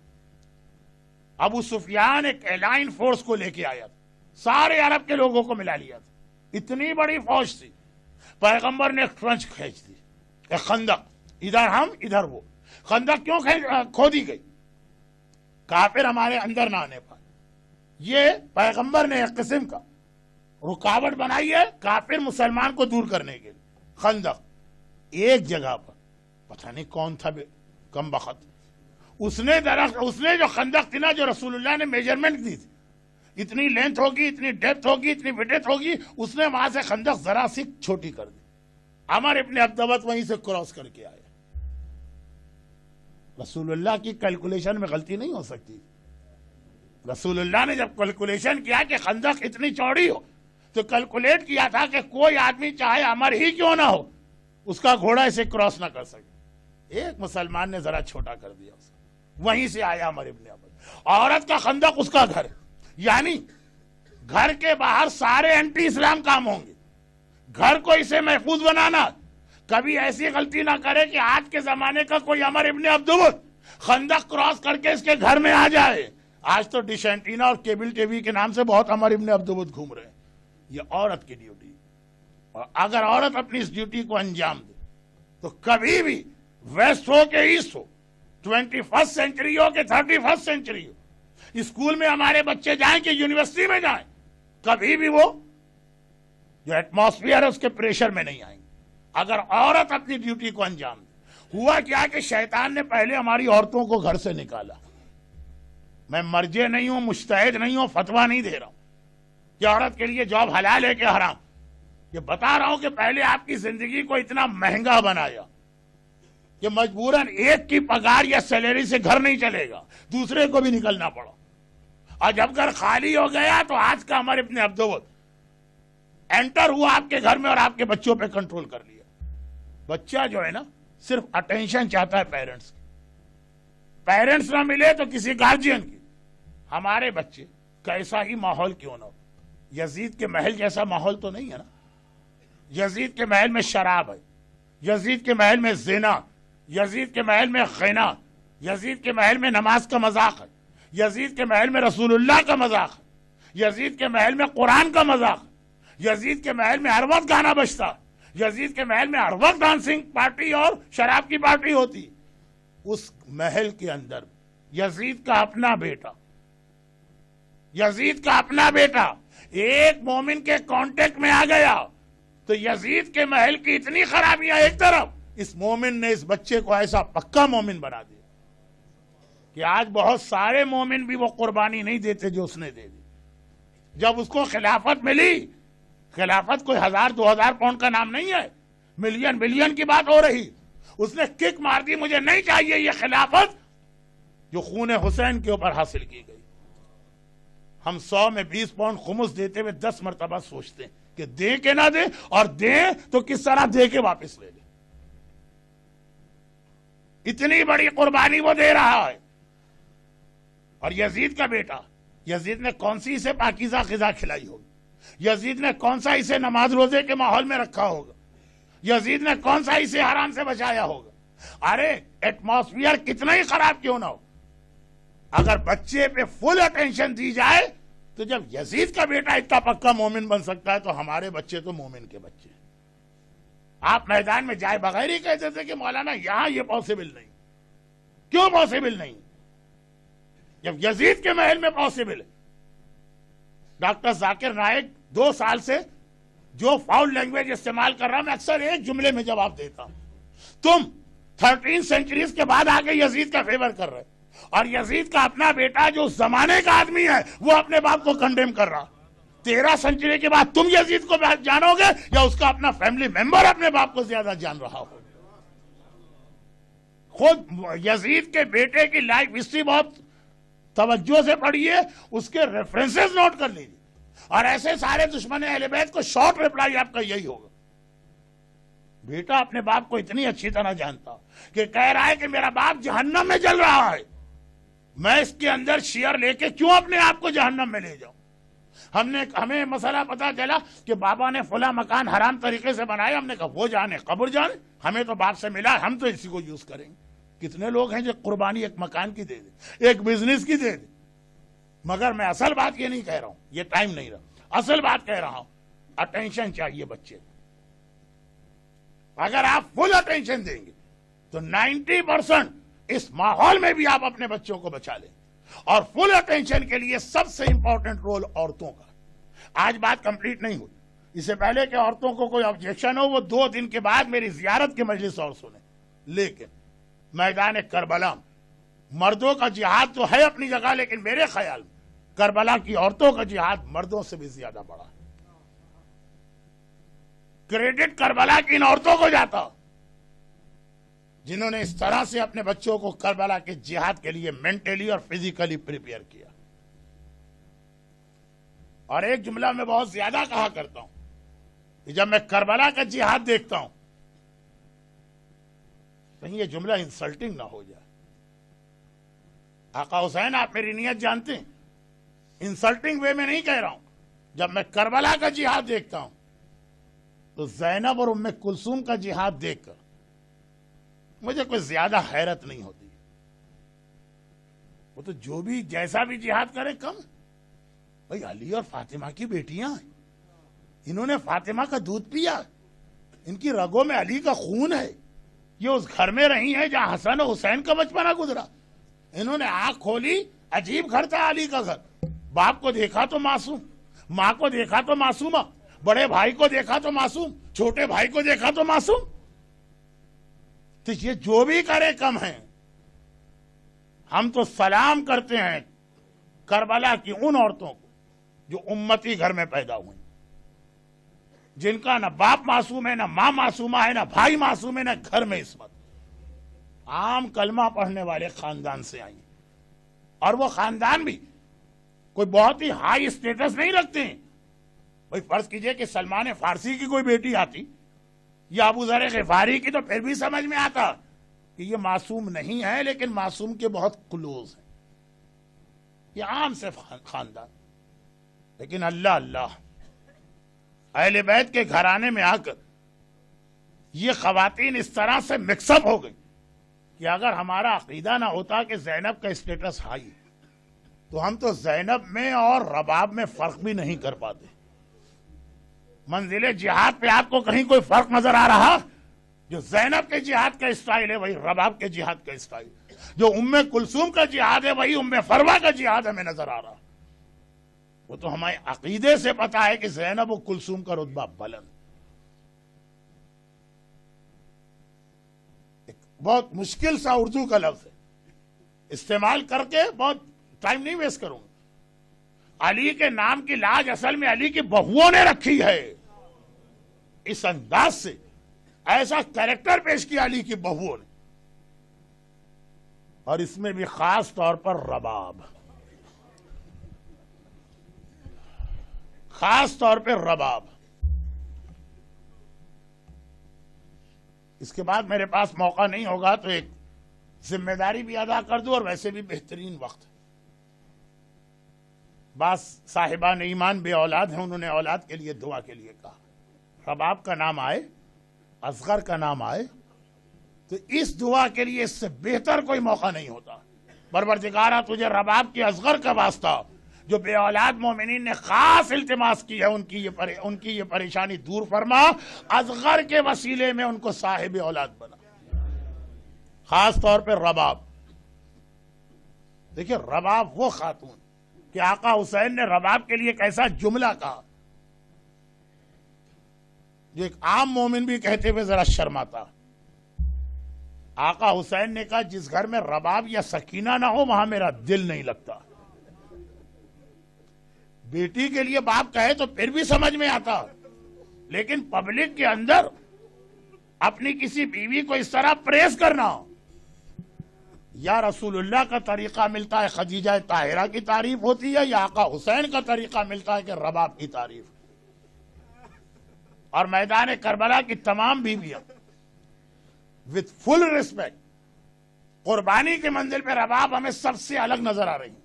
ابو سفیان ایک الائن فورس کو لے کے آیا تھا, سارے عرب کے لوگوں کو ملا لیا تھا, اتنی بڑی فوج تھی. پیغمبر نے ایک ٹرنچ کھینچ دی, ایک خندق, ادھر ہم ادھر وہ. خندق کیوں کھودی گئی؟ کافر ہمارے اندر نہ آنے پائے. یہ پیغمبر نے ایک قسم کا رکاوٹ بنائی ہے کافر مسلمان کو دور کرنے کے لیے. خندق ایک جگہ پر, پتہ نہیں کون تھا کم بخت, اس نے جو خندق تھی نا, جو رسول اللہ نے میجرمنٹ دی تھی, اتنی لینتھ ہوگی, اتنی ڈیپتھ ہوگی, اتنی وڈتھ ہوگی, اس نے وہاں سے خندق ذرا سی چھوٹی کر دی. عمر ابن عبدوت وہیں سے کراس کر کے آیا. رسول اللہ کی کیلکولیشن میں غلطی نہیں ہو سکتی. رسول اللہ نے جب کیلکولیشن کیا کہ خندق اتنی چوڑی ہو, تو کیلکولیٹ کیا تھا کہ کوئی آدمی چاہے عمر ہی کیوں نہ ہو, اس کا گھوڑا اسے کراس نہ کر سکے. ایک مسلمان نے ذرا چھوٹا کر دیا اسے, وہیں سے آیا عمر ابن عبدوت. عورت کا خندق اس کا گھر, یعنی گھر کے باہر سارے اینٹی اسلام کام ہوں گے. گھر کو اسے محفوظ بنانا, کبھی ایسی غلطی نہ کرے کہ آج کے زمانے کا کوئی عمر ابن عبدوت خندق کراس کر کے اس کے گھر میں آ جائے. آج تو ڈش اینٹینا اور کیبل ٹی وی کے نام سے بہت عمر ابن عبدوت گھوم رہے ہیں. یہ عورت کی ڈیوٹی, اور اگر عورت اپنی اس ڈیوٹی کو انجام دے تو کبھی بھی ویسٹ ہو کہ ایسٹ ہو, 21st سینچری ہو کہ 31st سینچری ہو, اسکول میں ہمارے بچے جائیں کہ یونیورسٹی میں جائیں, کبھی بھی وہ جو ایٹماسفیئر ہے اس کے پریشر میں نہیں آئیں گے اگر عورت اپنی ڈیوٹی کو انجام دے. ہوا کیا کہ شیطان نے پہلے ہماری عورتوں کو گھر سے نکالا. میں مرجع نہیں ہوں, مجتہد نہیں ہوں, فتویٰ نہیں دے رہا ہوں کہ عورت کے لیے جاب حلال ہے کہ حرام. یہ بتا رہا ہوں کہ پہلے آپ کی زندگی کو اتنا مہنگا بنایا کہ مجبوراً ایک کی پگار یا سیلری سے گھر نہیں چلے گا, دوسرے کو بھی نکلنا پڑا. اور جب گھر خالی ہو گیا تو آج کا عمر ابن عبدوت انٹر ہوا آپ کے گھر میں اور آپ کے بچوں پہ کنٹرول کر لیا. بچہ جو ہے نا صرف اٹینشن چاہتا ہے پیرنٹس کی, پیرنٹس نہ ملے تو کسی گارجین کی. ہمارے بچے کیسا ہی ماحول کیوں نہ ہو, یزید کے محل جیسا ماحول تو نہیں ہے نا. یزید کے محل میں شراب ہے, یزید کے محل میں زنا, یزید کے محل میں غنا, یزید کے محل میں نماز کا مذاق ہے, یزید کے محل میں رسول اللہ کا مذاق ہے, یزید کے محل میں قرآن کا مذاق ہے, یزید کے محل میں ہر وقت گانا بجتا, یزید کے محل میں ہر وقت ڈانسنگ پارٹی اور شراب کی پارٹی ہوتی. اس محل کے اندر یزید کا اپنا بیٹا, یزید کا اپنا بیٹا ایک مومن کے کانٹیکٹ میں آ گیا تو یزید کے محل کی اتنی خرابیاں ایک طرف, اس مومن نے اس بچے کو ایسا پکا مومن بنا دیا کہ آج بہت سارے مومن بھی وہ قربانی نہیں دیتے جو اس نے دے دی. جب اس کو خلافت ملی, خلافت کوئی 1000-2000 پاؤنڈ کا نام نہیں ہے, ملین بلین کی بات ہو رہی. اس نے کک مار دی، مجھے نہیں چاہیے یہ خلافت جو خون حسین کے اوپر حاصل کی گئی۔ ہم 100 میں 20 پاؤنڈ خمس دیتے ہوئے 10 مرتبہ سوچتے ہیں کہ دیں کہ نہ دیں، اور دیں تو کس طرح دے کے واپس لے لیں۔ اتنی بڑی قربانی وہ دے رہا ہے۔ اور یزید کا بیٹا، یزید نے کون سی اسے پاکیزہ غذا کھلائی ہوگی؟ یزید نے کون سا اسے نماز روزے کے ماحول میں رکھا ہوگا؟ یزید نے کون سا اسے حرام سے بچایا ہوگا؟ ارے ایٹماسفیئر کتنا ہی خراب کیوں نہ ہو، اگر بچے پہ فل اٹینشن دی جائے تو جب یزید کا بیٹا اتنا پکا مومن بن سکتا ہے تو ہمارے بچے تو مومن کے بچے ہیں۔ آپ میدان میں جائے بغیر ہی کہتے تھے کہ مولانا یہاں یہ پاسبل نہیں۔ کیوں پاسبل نہیں جب یزید کے محل میں پاسبل ہے؟ ڈاکٹر ذاکر نائک 2 سال سے جو فاؤل لینگویج استعمال کر رہا، میں اکثر ایک جملے میں جواب دیتا ہوں، تم 13 سینچریز کے بعد آگے یزید کا فیور کر رہے، اور یزید کا اپنا بیٹا جو اس زمانے کا آدمی ہے وہ اپنے باپ کو کنڈیم کر رہا۔ 13 سینچری کے بعد تم یزید کو جانو گے یا اس کا اپنا فیملی ممبر اپنے باپ کو زیادہ جان رہا ہو؟ خود یزید کے بیٹے کی لائف ہسٹری بہت توجہ سے پڑھیے، اس کے ریفرنسز نوٹ کر لیجیے، اور ایسے سارے دشمن اہل بیت کو شارٹ ریپلائی آپ کا یہی ہوگا۔ بیٹا اپنے باپ کو اتنی اچھی طرح جانتا کہ کہہ رہا ہے کہ میرا باپ جہنم میں جل رہا ہے، میں اس کے اندر شیئر لے کے کیوں اپنے آپ کو جہنم میں لے جاؤں؟ ہمیں مسئلہ پتا چلا کہ بابا نے فلاں مکان حرام طریقے سے بنایا، ہم نے کہا وہ جانے قبر جانے، ہمیں تو باپ سے ملا، ہم تو اسی کو یوز کریں گے۔ کتنے لوگ ہیں جو قربانی ایک مکان کی دے دے، ایک بزنس کی دے دے۔ مگر میں اصل بات یہ نہیں کہہ رہا ہوں، یہ ٹائم نہیں رہا، اصل بات کہہ رہا ہوں اٹینشن چاہیے بچے کو۔ اگر آپ فل اٹینشن دیں گے تو 90% اس ماحول میں بھی آپ اپنے بچوں کو بچا لیں۔ اور فل اٹینشن کے لیے سب سے امپورٹنٹ رول عورتوں کا۔ آج بات کمپلیٹ نہیں ہوئی، اس سے پہلے کہ عورتوں کو کوئی آبجیکشن ہو، وہ 2 دن کے بعد میری زیارت کی مجلس اور سنیں۔ لیکن میدان کربلا مردوں کا جہاد تو ہے اپنی جگہ، لیکن میرے خیال میں کربلا کی عورتوں کا جہاد مردوں سے بھی زیادہ بڑا ہے۔ کریڈٹ کربلا کی ان عورتوں کو جاتا جنہوں نے اس طرح سے اپنے بچوں کو کربلا کے جہاد کے لیے مینٹلی اور فزیکلی پریپیئر کیا۔ اور ایک جملہ میں بہت زیادہ کہا کرتا ہوں کہ جب میں کربلا کا جہاد دیکھتا ہوں کہیں یہ جملہ انسلٹنگ نہ ہو جائے۔ آقا حسین آپ میری نیت جانتے ہیں، انسلٹنگ وے میں نہیں کہہ رہا ہوں۔ جب میں کربلا کا جہاد دیکھتا ہوں تو زینب اور ام کلثوم کا جہاد دیکھ کر مجھے کوئی زیادہ حیرت نہیں ہوتی۔ وہ تو جو بھی جیسا بھی جہاد کرے کم، بھائی علی اور فاطمہ کی بیٹیاں ہیں، انہوں نے فاطمہ کا دودھ پیا، ان کی رگوں میں علی کا خون ہے، یہ اس گھر میں رہی ہیں جہاں حسن و حسین کا بچپنا گزرا۔ انہوں نے آنکھ کھولی، عجیب گھر تھا علی کا گھر، باپ کو دیکھا تو معصوم، ماں کو دیکھا تو معصومہ، بڑے بھائی کو دیکھا تو معصوم، چھوٹے بھائی کو دیکھا تو معصوم۔ تو یہ جو بھی کرے کم ہیں۔ ہم تو سلام کرتے ہیں کربلا کی ان عورتوں کو جو امتی گھر میں پیدا ہوئی، جن کا نہ باپ معصوم ہے، نہ ماں معصومہ ہے، نہ بھائی معصوم ہے، نہ گھر میں عصمت۔ عام کلمہ پڑھنے والے خاندان سے آئی، اور وہ خاندان بھی کوئی بہت ہی ہائی اسٹیٹس نہیں رکھتے ہیں۔ بھائی فرض کیجئے کہ سلمان فارسی کی کوئی بیٹی آتی یا ابو ذر غفاری کی، تو پھر بھی سمجھ میں آتا کہ یہ معصوم نہیں ہے، لیکن معصوم کے بہت کلوز ہیں۔ یہ عام سے خاندان، لیکن اللہ اللہ اہل بیت کے گھرانے میں آ کر یہ خواتین اس طرح سے مکس اپ ہو گئی کہ اگر ہمارا عقیدہ نہ ہوتا کہ زینب کا اسٹیٹس ہائی، تو ہم تو زینب میں اور رباب میں فرق بھی نہیں کر پاتے۔ منزل جہاد پہ آپ کو کہیں کوئی فرق نظر آ رہا؟ جو زینب کے جہاد کا اسٹائل ہے وہی رباب کے جہاد کا اسٹائل، جو ام کلثوم کا جہاد ہے وہی ام فروا کا جہاد ہمیں نظر آ رہا۔ وہ تو ہمارے عقیدے سے پتا ہے کہ زینب و کلثوم کا رتبہ بلند۔ ایک بہت مشکل سا اردو کا لفظ ہے، استعمال کر کے بہت ٹائم نہیں ویسٹ کروں گا۔ علی کے نام کی لاج اصل میں علی کی بہوؤں نے رکھی ہے۔ اس انداز سے ایسا کریکٹر پیش کیا علی کی بہوؤں نے، اور اس میں بھی خاص طور پر رباب، خاص طور پہ رباب۔ اس کے بعد میرے پاس موقع نہیں ہوگا تو ایک ذمہ داری بھی ادا کر دوں، اور ویسے بھی بہترین وقت۔ بعض صاحبان ایمان بے اولاد ہیں، انہوں نے اولاد کے لیے دعا کے لیے کہا، رباب کا نام آئے، اصغر کا نام آئے تو اس دعا کے لیے اس سے بہتر کوئی موقع نہیں ہوتا۔ پروردگارا تجھے رباب کی اصغر کا واسطہ جو بے اولاد مومنین نے خاص التماس کی ہے ان کی یہ پریشانی دور فرما، اصغر کے وسیلے میں ان کو صاحب اولاد بنا، خاص طور پہ رباب۔ دیکھیں رباب وہ خاتون کہ آقا حسین نے رباب کے لیے کیسا جملہ کہا جو ایک عام مومن بھی کہتے ہوئے ذرا شرماتا۔ آقا حسین نے کہا جس گھر میں رباب یا سکینہ نہ ہو وہاں میرا دل نہیں لگتا۔ بیٹی کے لیے باپ کہے تو پھر بھی سمجھ میں آتا، لیکن پبلک کے اندر اپنی کسی بیوی کو اس طرح پریس کرنا، یا رسول اللہ کا طریقہ ملتا ہے خدیجہ طاہرہ کی تعریف ہوتی ہے، یا آقا حسین کا طریقہ ملتا ہے کہ رباب کی تعریف۔ اور میدان کربلا کی تمام بیویاں وتھ فل ریسپیکٹ قربانی کے منزل پہ رباب ہمیں سب سے الگ نظر آ رہی ہیں،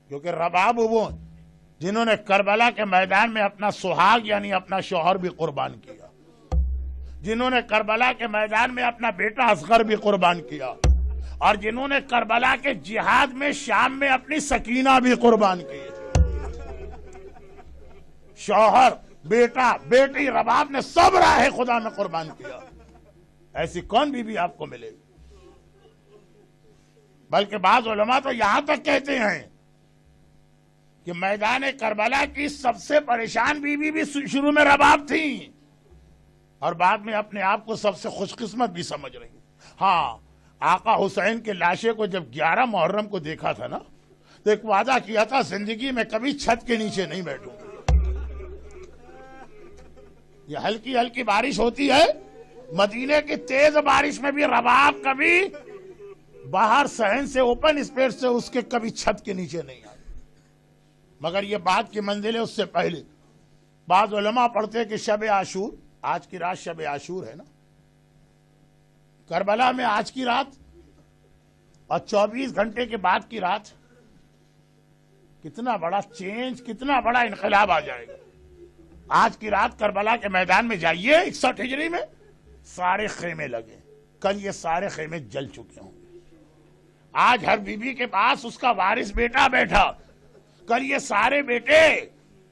کیونکہ رباب وہ جنہوں نے کربلا کے میدان میں اپنا سہاگ یعنی اپنا شوہر بھی قربان کیا، جنہوں نے کربلا کے میدان میں اپنا بیٹا اصغر بھی قربان کیا، اور جنہوں نے کربلا کے جہاد میں شام میں اپنی سکینہ بھی قربان کی۔ شوہر، بیٹا، بیٹی، رباب نے سب راہ خدا میں قربان کیا۔ ایسی کون بیوی آپ کو ملے گی؟ بلکہ بعض علماء تو یہاں تک کہتے ہیں کہ میدان کربلا کی سب سے پریشان بیوی بھی شروع میں رباب تھی، اور بعد میں اپنے آپ کو سب سے خوش قسمت بھی سمجھ رہی۔ ہاں، آقا حسین کے لاشے کو جب 11 محرم کو دیکھا تھا نا تو ایک وعدہ کیا تھا زندگی میں کبھی چھت کے نیچے نہیں بیٹھوں۔ یہ ہلکی ہلکی بارش ہوتی ہے، مدینے کی تیز بارش میں بھی رباب کبھی باہر صحن سے اوپن اسپیس سے اس کے کبھی چھت کے نیچے نہیں آئی۔ مگر یہ بات کی منزل ہے، اس سے پہلے بعض علماء پڑھتے کہ شب عاشور، آج کی رات شب عاشور ہے نا، کربلا میں آج کی رات اور 24 گھنٹے کے بعد کی رات کتنا بڑا چینج، کتنا بڑا انقلاب آ جائے گا۔ آج کی رات کربلا کے میدان میں جائیے، 61 ہجری میں سارے خیمے لگے، کل یہ سارے خیمے جل چکے ہوں گے۔ آج ہر بیوی کے پاس اس کا وارث بیٹا بیٹھا، کل یہ سارے بیٹے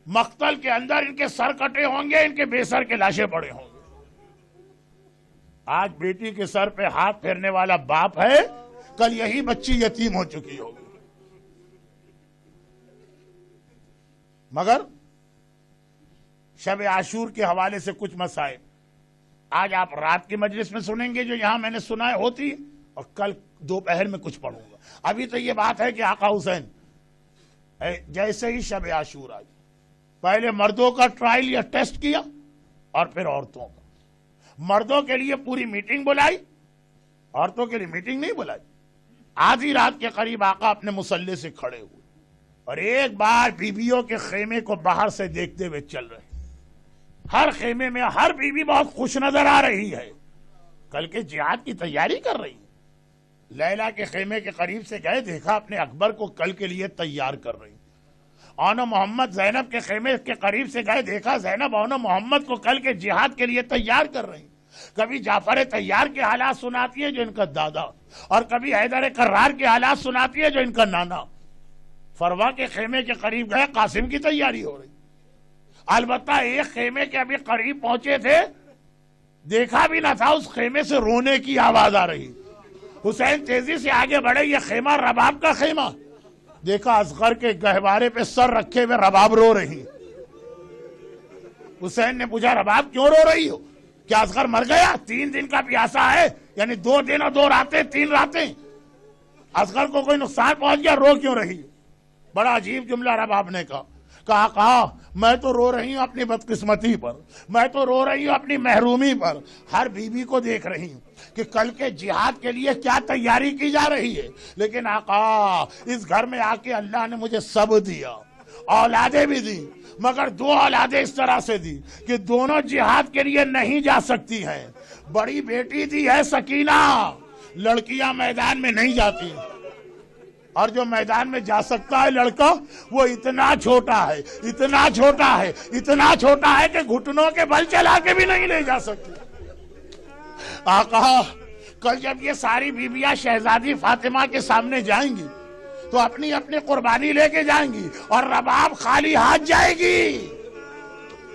مقتل کے اندر ان کے سر کٹے ہوں گے، ان کے بے سر کے لاشیں پڑے ہوں گے۔ آج بیٹی کے سر پہ ہاتھ پھیرنے والا باپ ہے، کل یہی بچی یتیم ہو چکی ہوگی۔ مگر شب عاشور کے حوالے سے کچھ مسائل آج آپ رات کی مجلس میں سنیں گے جو یہاں میں نے سنا ہے ہوتی، اور کل دوپہر میں کچھ پڑھوں گا۔ ابھی تو یہ بات ہے کہ آقا حسین جیسے ہی شب عاشور آئی، پہلے مردوں کا ٹرائل یا ٹیسٹ کیا اور پھر عورتوں کا۔ مردوں کے لیے پوری میٹنگ بلائی، عورتوں کے لیے میٹنگ نہیں بلائی۔ آدھی رات کے قریب آقا اپنے مصلی سے کھڑے ہوئے اور ایک بار بیویوں کے خیمے کو باہر سے دیکھتے ہوئے چل رہے۔ ہر خیمے میں ہر بیوی بہت خوش نظر آ رہی ہے، کل کے جہاد کی تیاری کر رہی ہے۔ لیلا کے خیمے کے قریب سے گئے، دیکھا اپنے اکبر کو کل کے لیے تیار کر رہی۔ اونو محمد زینب کے خیمے کے قریب سے گئے، دیکھا زینب اونو محمد کو کل کے جہاد کے لیے تیار کر رہی۔ کبھی جعفر تیار کے حالات سناتی ہے جو ان کا دادا، اور کبھی حیدر کرار کے حالات سناتی ہے جو ان کا نانا۔ فروا کے خیمے کے قریب گئے، قاسم کی تیاری ہو رہی۔ البتہ ایک خیمے کے ابھی قریب پہنچے تھے، دیکھا بھی نہ تھا اس خیمے سے رونے کی آواز آ رہی۔ حسین تیزی سے آگے بڑھے، یہ خیمہ رباب کا خیمہ، دیکھا اصغر کے گہوارے پہ سر رکھے ہوئے رباب رو رہی۔ حسین نے پوچھا رباب کیوں رو رہی ہو؟ کیا اصغر مر گیا؟ 3 دن کا پیاسا ہے، یعنی 2 دن اور 2 راتیں، 3 راتیں، اصغر کو کوئی نقصان پہنچ گیا، رو کیوں رہی؟ بڑا عجیب جملہ رباب نے کہا، کہا آقا میں تو رو رہی ہوں اپنی بدقسمتی پر، میں تو رو رہی ہوں اپنی محرومی پر، ہر بیوی کو دیکھ رہی ہوں کہ کل کے جہاد کے لیے کیا تیاری کی جا رہی ہے، لیکن آقا اس گھر میں آ کے اللہ نے مجھے سب دیا، اولادیں بھی دی، مگر 2 اولادیں اس طرح سے دی کہ دونوں جہاد کے لیے نہیں جا سکتی ہیں۔ بڑی بیٹی دی ہے سکینہ، لڑکیاں میدان میں نہیں جاتی، اور جو میدان میں جا سکتا ہے لڑکا وہ اتنا چھوٹا ہے، اتنا چھوٹا ہے، اتنا چھوٹا ہے کہ گھٹنوں کے بل چلا کے بھی نہیں لے جا سکتی۔ آقا کل جب یہ ساری بیویاں شہزادی فاطمہ کے سامنے جائیں گی تو اپنی اپنی قربانی لے کے جائیں گی اور رباب خالی ہاتھ جائے گی۔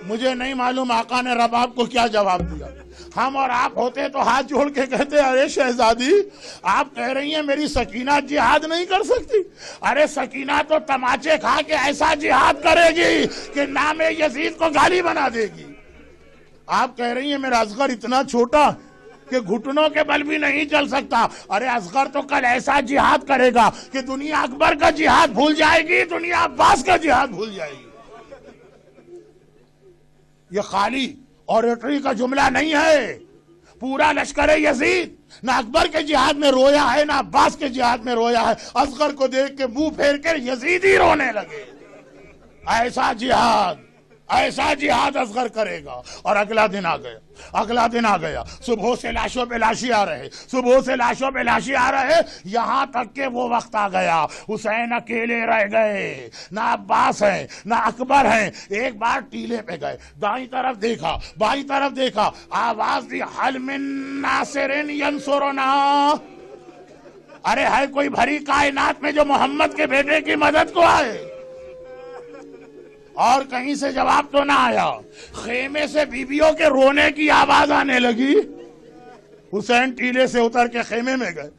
مجھے نہیں معلوم آقا نے رباب کو کیا جواب دیا۔ ہم اور آپ ہوتے تو ہاتھ جوڑ کے کہتے ارے شہزادی آپ کہہ رہی ہیں میری سکینہ جہاد نہیں کر سکتی، ارے سکینہ تو تماچے کھا کے ایسا جہاد کرے گی کہ نام یزید کو گالی بنا دے گی۔ آپ کہہ رہی ہیں میرا اصغر اتنا چھوٹا کہ گھٹنوں کے بل بھی نہیں چل سکتا، ارے اصغر تو کل ایسا جہاد کرے گا کہ دنیا اکبر کا جہاد بھول جائے گی، دنیا عباس کا جہاد بھول جائے گی۔ یہ خالی اوریٹری کا جملہ نہیں ہے، پورا لشکر یزید نہ اکبر کے جہاد میں رویا ہے نہ عباس کے جہاد میں رویا ہے، اصغر کو دیکھ کے منہ پھیر کر یزیدی رونے لگے۔ ایسا جہاد اصغر کرے گا۔ اور اگلا دن آ گیا، صبح سے لاشوں پہ لاشی آ رہے، یہاں تک کہ وہ وقت آ گیا حسین اکیلے رہ گئے، نہ عباس ہیں نہ اکبر ہیں۔ ایک بار ٹیلے پہ گئے، دائیں طرف دیکھا بائیں طرف دیکھا، آواز دی حل من ناصر ینصرنا، ارے ہے کوئی بھری کائنات میں جو محمد کے بیٹے کی مدد کو آئے؟ اور کہیں سے جواب تو نہ آیا۔ خیمے سے بیویوں کے رونے کی آواز آنے لگی۔ حسین ٹیلے سے اتر کے خیمے میں گئے،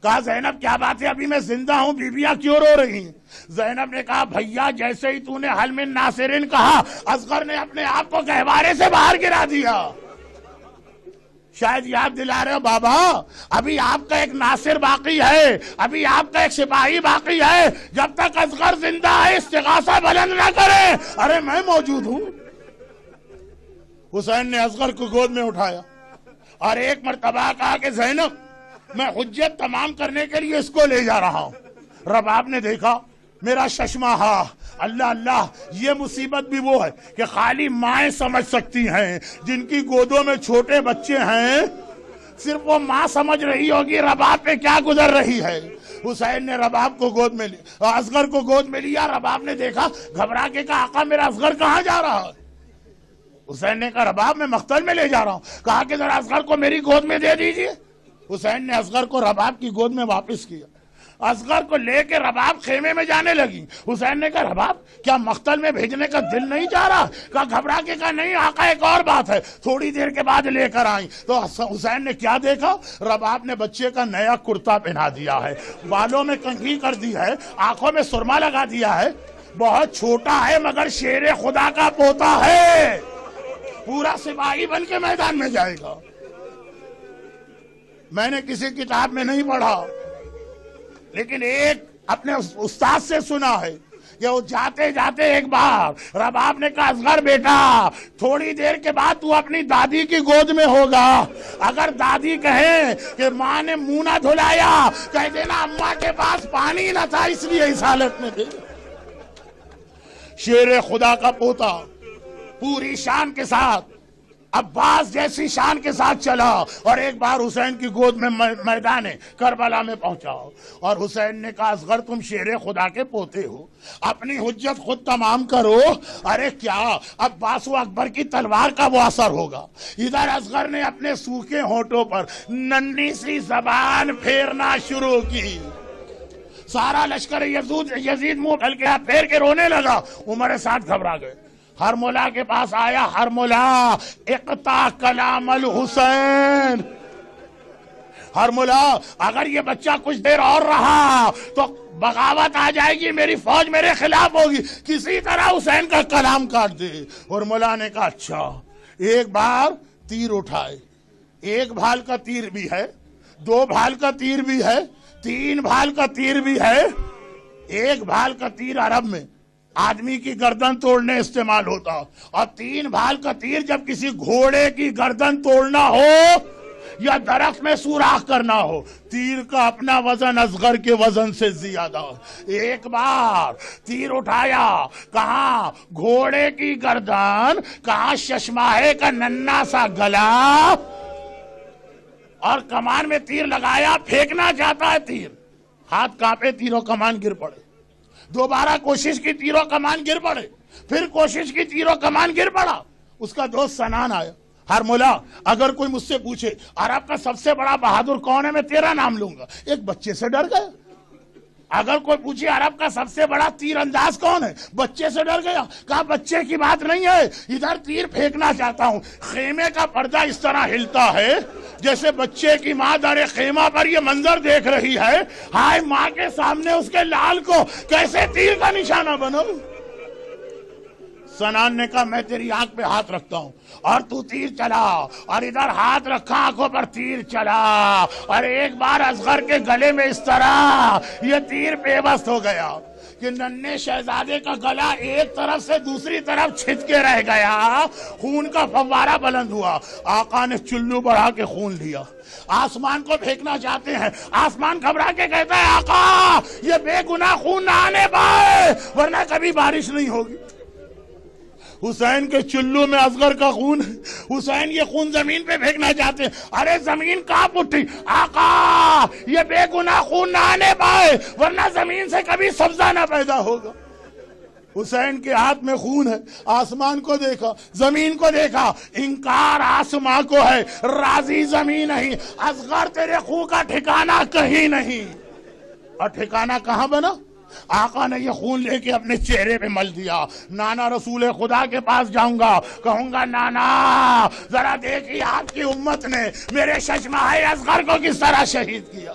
کہا زینب کیا بات ہے، ابھی میں زندہ ہوں، بیویاں کیوں رو رہی ہیں؟ زینب نے کہا بھیا جیسے ہی تو نے حل من ناصرین کہا اصغر نے اپنے آپ کو گہوارے سے باہر گرا دیا۔ شاید یاد دلا رہے ہو بابا، ابھی آپ کا ایک ناصر باقی ہے، ابھی آپ کا ایک سپاہی باقی ہے، جب تک اصغر زندہ ہے استغاثہ بلند نہ کرے، ارے میں موجود ہوں۔ حسین نے اصغر کو گود میں اٹھایا اور ایک مرتبہ کہا کہ زینب میں حجت تمام کرنے کے لیے اس کو لے جا رہا ہوں۔ رباب نے دیکھا میرا ششمہ ہا، اللہ اللہ، یہ مصیبت بھی وہ ہے کہ خالی مائیں سمجھ سکتی ہیں، جن کی گودوں میں چھوٹے بچے ہیں صرف وہ ماں سمجھ رہی ہوگی رباب پہ کیا گزر رہی ہے۔ حسین نے رباب کو گود میں لیا، اصغر کو گود میں لیا۔ رباب نے دیکھا، گھبرا کے کہا آقا میرا اصغر کہاں جا رہا ہے؟ حسین نے کہا رباب میں مقتل میں لے جا رہا ہوں، کہا کہ ذرا اصغر کو میری گود میں دے دیجئے۔ حسین نے اصغر کو رباب کی گود میں واپس کیا، اصغر کو لے کے رباب خیمے میں جانے لگی۔ حسین نے کہا رباب کیا مقتل میں بھیجنے کا دل نہیں چاہ رہا؟ کہا گھبرا کے کہا نہیں آقا ایک اور بات ہے، تھوڑی دیر کے بعد لے کر آئیں۔ تو حسین نے کیا دیکھا؟ رباب نے بچے کا نیا کرتا پہنا دیا ہے، بالوں میں کنگھی کر دی ہے، آنکھوں میں سرما لگا دیا ہے، بہت چھوٹا ہے مگر شیر خدا کا پوتا ہے، پورا سپاہی بن کے میدان میں جائے گا۔ میں نے کسی کتاب میں نہیں پڑھا، لیکن ایک اپنے استاد سے سنا ہے کہ وہ جاتے جاتے ایک بار رباب نے کہا اصغر بیٹا تھوڑی دیر کے بعد تو اپنی دادی کی گود میں ہوگا، اگر دادی کہیں کہ ماں نے منہ نہ دھلایا کہہ دینا اماں کے پاس پانی نہ تھا اس لیے اس حالت میں تھے۔ شیر خدا کا پوتا پوری شان کے ساتھ، عباس جیسی شان کے ساتھ چلا اور ایک بار حسین کی گود میں میدان کربلا میں پہنچا، اور حسین نے کہا اصغر تم شیر خدا کے پوتے ہو، اپنی حجت خود تمام کرو۔ ارے کیا عباس و اکبر کی تلوار کا وہ اثر ہوگا؟ ادھر اصغر نے اپنے سوکھے ہونٹوں پر ننھی سی زبان پھیرنا شروع کی، سارا لشکر یزید منہ پھیل کے پھیر کے رونے لگا۔ عمر سعد گھبرا گئے، ہرملا کے پاس آیا، ہرملا اقطع کلام الحسین، ہرملا اگر یہ بچہ کچھ دیر اور رہا تو بغاوت آ جائے گی، میری فوج میرے خلاف ہوگی، کسی طرح حسین کا کلام کاٹ دے۔ ہرملا نے کہا اچھا، ایک بار تیر اٹھائے، ایک بھال کا تیر بھی ہے، 2 بھال کا تیر بھی ہے، 3 بھال کا تیر بھی ہے۔ ایک بھال کا تیر عرب میں آدمی کی گردن توڑنے استعمال ہوتا، اور 3 بھال کا تیر جب کسی گھوڑے کی گردن توڑنا ہو یا درخت میں سوراخ کرنا ہو، تیر کا اپنا وزن اصغر کے وزن سے زیادہ. ایک بار تیر اٹھایا، کہاں گھوڑے کی گردن، کہاں ششماہے کا ننھا سا گلا، اور کمان میں تیر لگایا، پھینکنا چاہتا ہے تیر، ہاتھ کانپے، تیروں کمان گر پڑے. دوبارہ کوشش کی، تیروں کمان گر پڑے، پھر کوشش کی، تیروں کمان گر پڑا. اس کا دوست سنان آیا، ہرمولا اگر کوئی مجھ سے پوچھے عرب کا سب سے بڑا بہادر کون ہے، میں تیرا نام لوں گا. ایک بچے سے ڈر گیا. اگر کوئی پوچھے عرب کا سب سے بڑا تیر انداز کون ہے، بچے سے ڈر گیا. کہا بچے کی بات نہیں ہے، ادھر تیر پھینکنا چاہتا ہوں. خیمے کا پردہ اس طرح ہلتا ہے جیسے بچے کی ماں در خیمہ پر یہ منظر دیکھ رہی ہے. ہائے ماں کے سامنے اس کے لال کو کیسے تیر کا نشانہ بنو. سنان نے کہا میں تیری آنکھ پہ ہاتھ رکھتا ہوں اور تو تیر چلا، اور ادھر ہاتھ رکھا، آنکھوں پر تیر چلا، اور ایک بار اصغر کے گلے میں اس طرح یہ تیر پیوست ہو گیا کہ ننھے شہزادے کا گلا ایک طرف سے دوسری طرف چھت کے رہ گیا. خون کا فوارہ بلند ہوا. آقا نے چلو بڑھا کے خون لیا، آسمان کو پھینکنا چاہتے ہیں. آسمان گھبرا کے کہتا ہے آقا یہ بے گناہ خون نہ آنے پائے ورنہ کبھی بارش نہیں ہوگی. حسین کے چلو میں اصغر کا خون ہے. حسین یہ خون زمین پہ پھینکنا چاہتے ہیں. ارے زمین کانپ اٹھی. آقا یہ بے گناہ خون نہ آنے پائے ورنہ زمین سے کبھی سبزہ نہ پیدا ہوگا. حسین کے ہاتھ میں خون ہے. آسمان کو دیکھا، زمین کو دیکھا. انکار آسمان کو ہے، راضی زمین نہیں. اصغر تیرے خون کا ٹھکانہ کہیں نہیں. اور ٹھکانہ کہاں بنا؟ آقا نے یہ خون لے کے اپنے چہرے پہ مل دیا. نانا رسول خدا کے پاس جاؤں گا، کہوں گا نانا ذرا دیکھیے آپ کی امت نے میرے ششماہے اصغر کو کس طرح شہید کیا.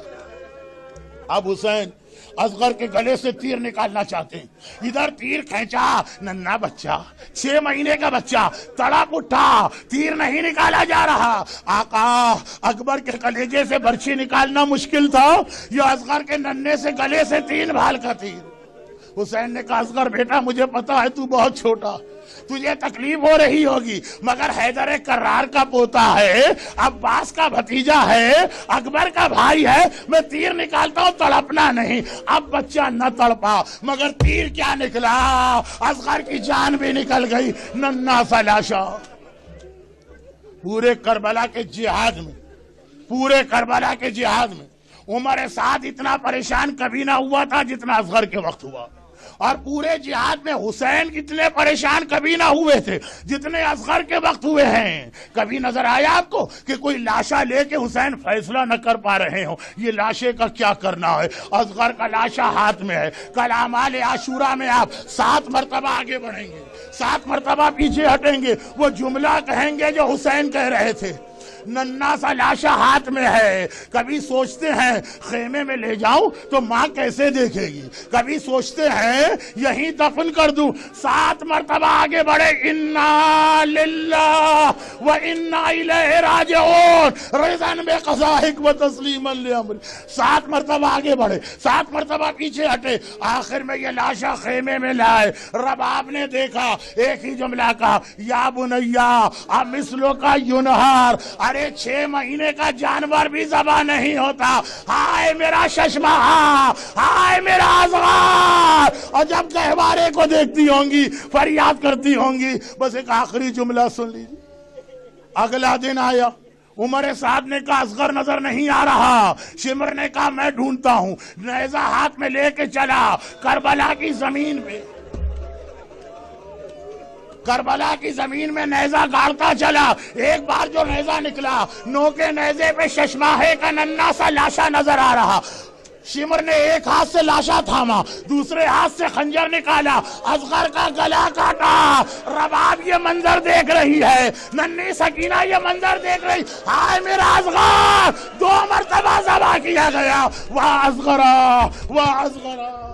اب حسین اصغر کے گلے سے تیر نکالنا چاہتے ہیں. ادھر تیر کھینچا، ننھا بچہ 6 مہینے کا بچہ تڑپ اٹھا، تیر نہیں نکالا جا رہا. آقا اکبر کے کلیجے سے برچھی نکالنا مشکل تھا، یہ اصغر کے ننھے سے گلے سے 3 بھال کا تیر. حسین نے کہا اصغر بیٹا مجھے پتا ہے تو بہت چھوٹا، تجھے تکلیف ہو رہی ہوگی، مگر حیدر کرار کا پوتا ہے، عباس کا بھتیجا ہے، اکبر کا بھائی ہے، میں تیر نکالتا ہوں، تڑپنا نہیں. اب بچہ نہ تڑپا مگر تیر کیا نکلا، اصغر کی جان بھی نکل گئی. ننھا سا لاشا. پورے کربلا کے جہاد میں عمر سعد اتنا پریشان کبھی نہ ہوا تھا جتنا اصغر کے وقت ہوا. اور پورے جہاد میں حسین اتنے پریشان کبھی نہ ہوئے تھے جتنے اصغر کے وقت ہوئے ہیں. کبھی نظر آیا آپ کو کہ کوئی لاشا لے کے حسین فیصلہ نہ کر پا رہے ہوں یہ لاشے کا کیا کرنا ہے؟ اصغر کا لاشا ہاتھ میں ہے. کل اعمال عاشورہ میں آپ 7 مرتبہ آگے بڑھیں گے، 7 مرتبہ پیچھے ہٹیں گے، وہ جملہ کہیں گے جو حسین کہہ رہے تھے. ننھا سا لاشا ہاتھ میں ہے. کبھی سوچتے ہیں خیمے میں لے جاؤں تو ماں کیسے دیکھے گی، کبھی سوچتے ہیں یہیں دفن کر دوں. 7 مرتبہ آگے بڑھے، انا للہ و انا الیہ راجعون رضا بقضائک و تسلیما لامر. 7 مرتبہ آگے بڑھے، 7 مرتبہ پیچھے ہٹے. آخر میں یہ لاشا خیمے میں لائے. رباب نے دیکھا، ایک ہی جملہ کہا، یا بنیا امثلو کا ینہار. ارے 6 مہینے کا جانور بھی ذبح نہیں ہوتا. ہائے میرا ششماہا، ہائے میرا اصغر. اور جب گہوارے کو دیکھتی ہوں گی فریاد کرتی ہوں گی. بس ایک آخری جملہ سن لیجیے. اگلا دن آیا، عمر سعد نے کہا اصغر نظر نہیں آ رہا. شمر نے کہا میں ڈھونڈتا ہوں. نیزہ ہاتھ میں لے کے چلا کربلا کی زمین پہ. کربلا کی زمین میں نیزہ گاڑتا چلا. ایک بار جو نیزہ نکلا، نو کے نیزے پہ ششماہے کا ننھا سا لاشا نظر آ رہا. شمر نے ایک ہاتھ سے لاشا تھاما، دوسرے ہاتھ سے خنجر نکالا، اصغر کا گلا کاٹا. رباب یہ منظر دیکھ رہی ہے، ننھی سکینہ یہ منظر دیکھ رہی. ہائے میرا اصغر 2 مرتبہ ذبح کیا گیا. واہ اصغرا، واہ اصغرا.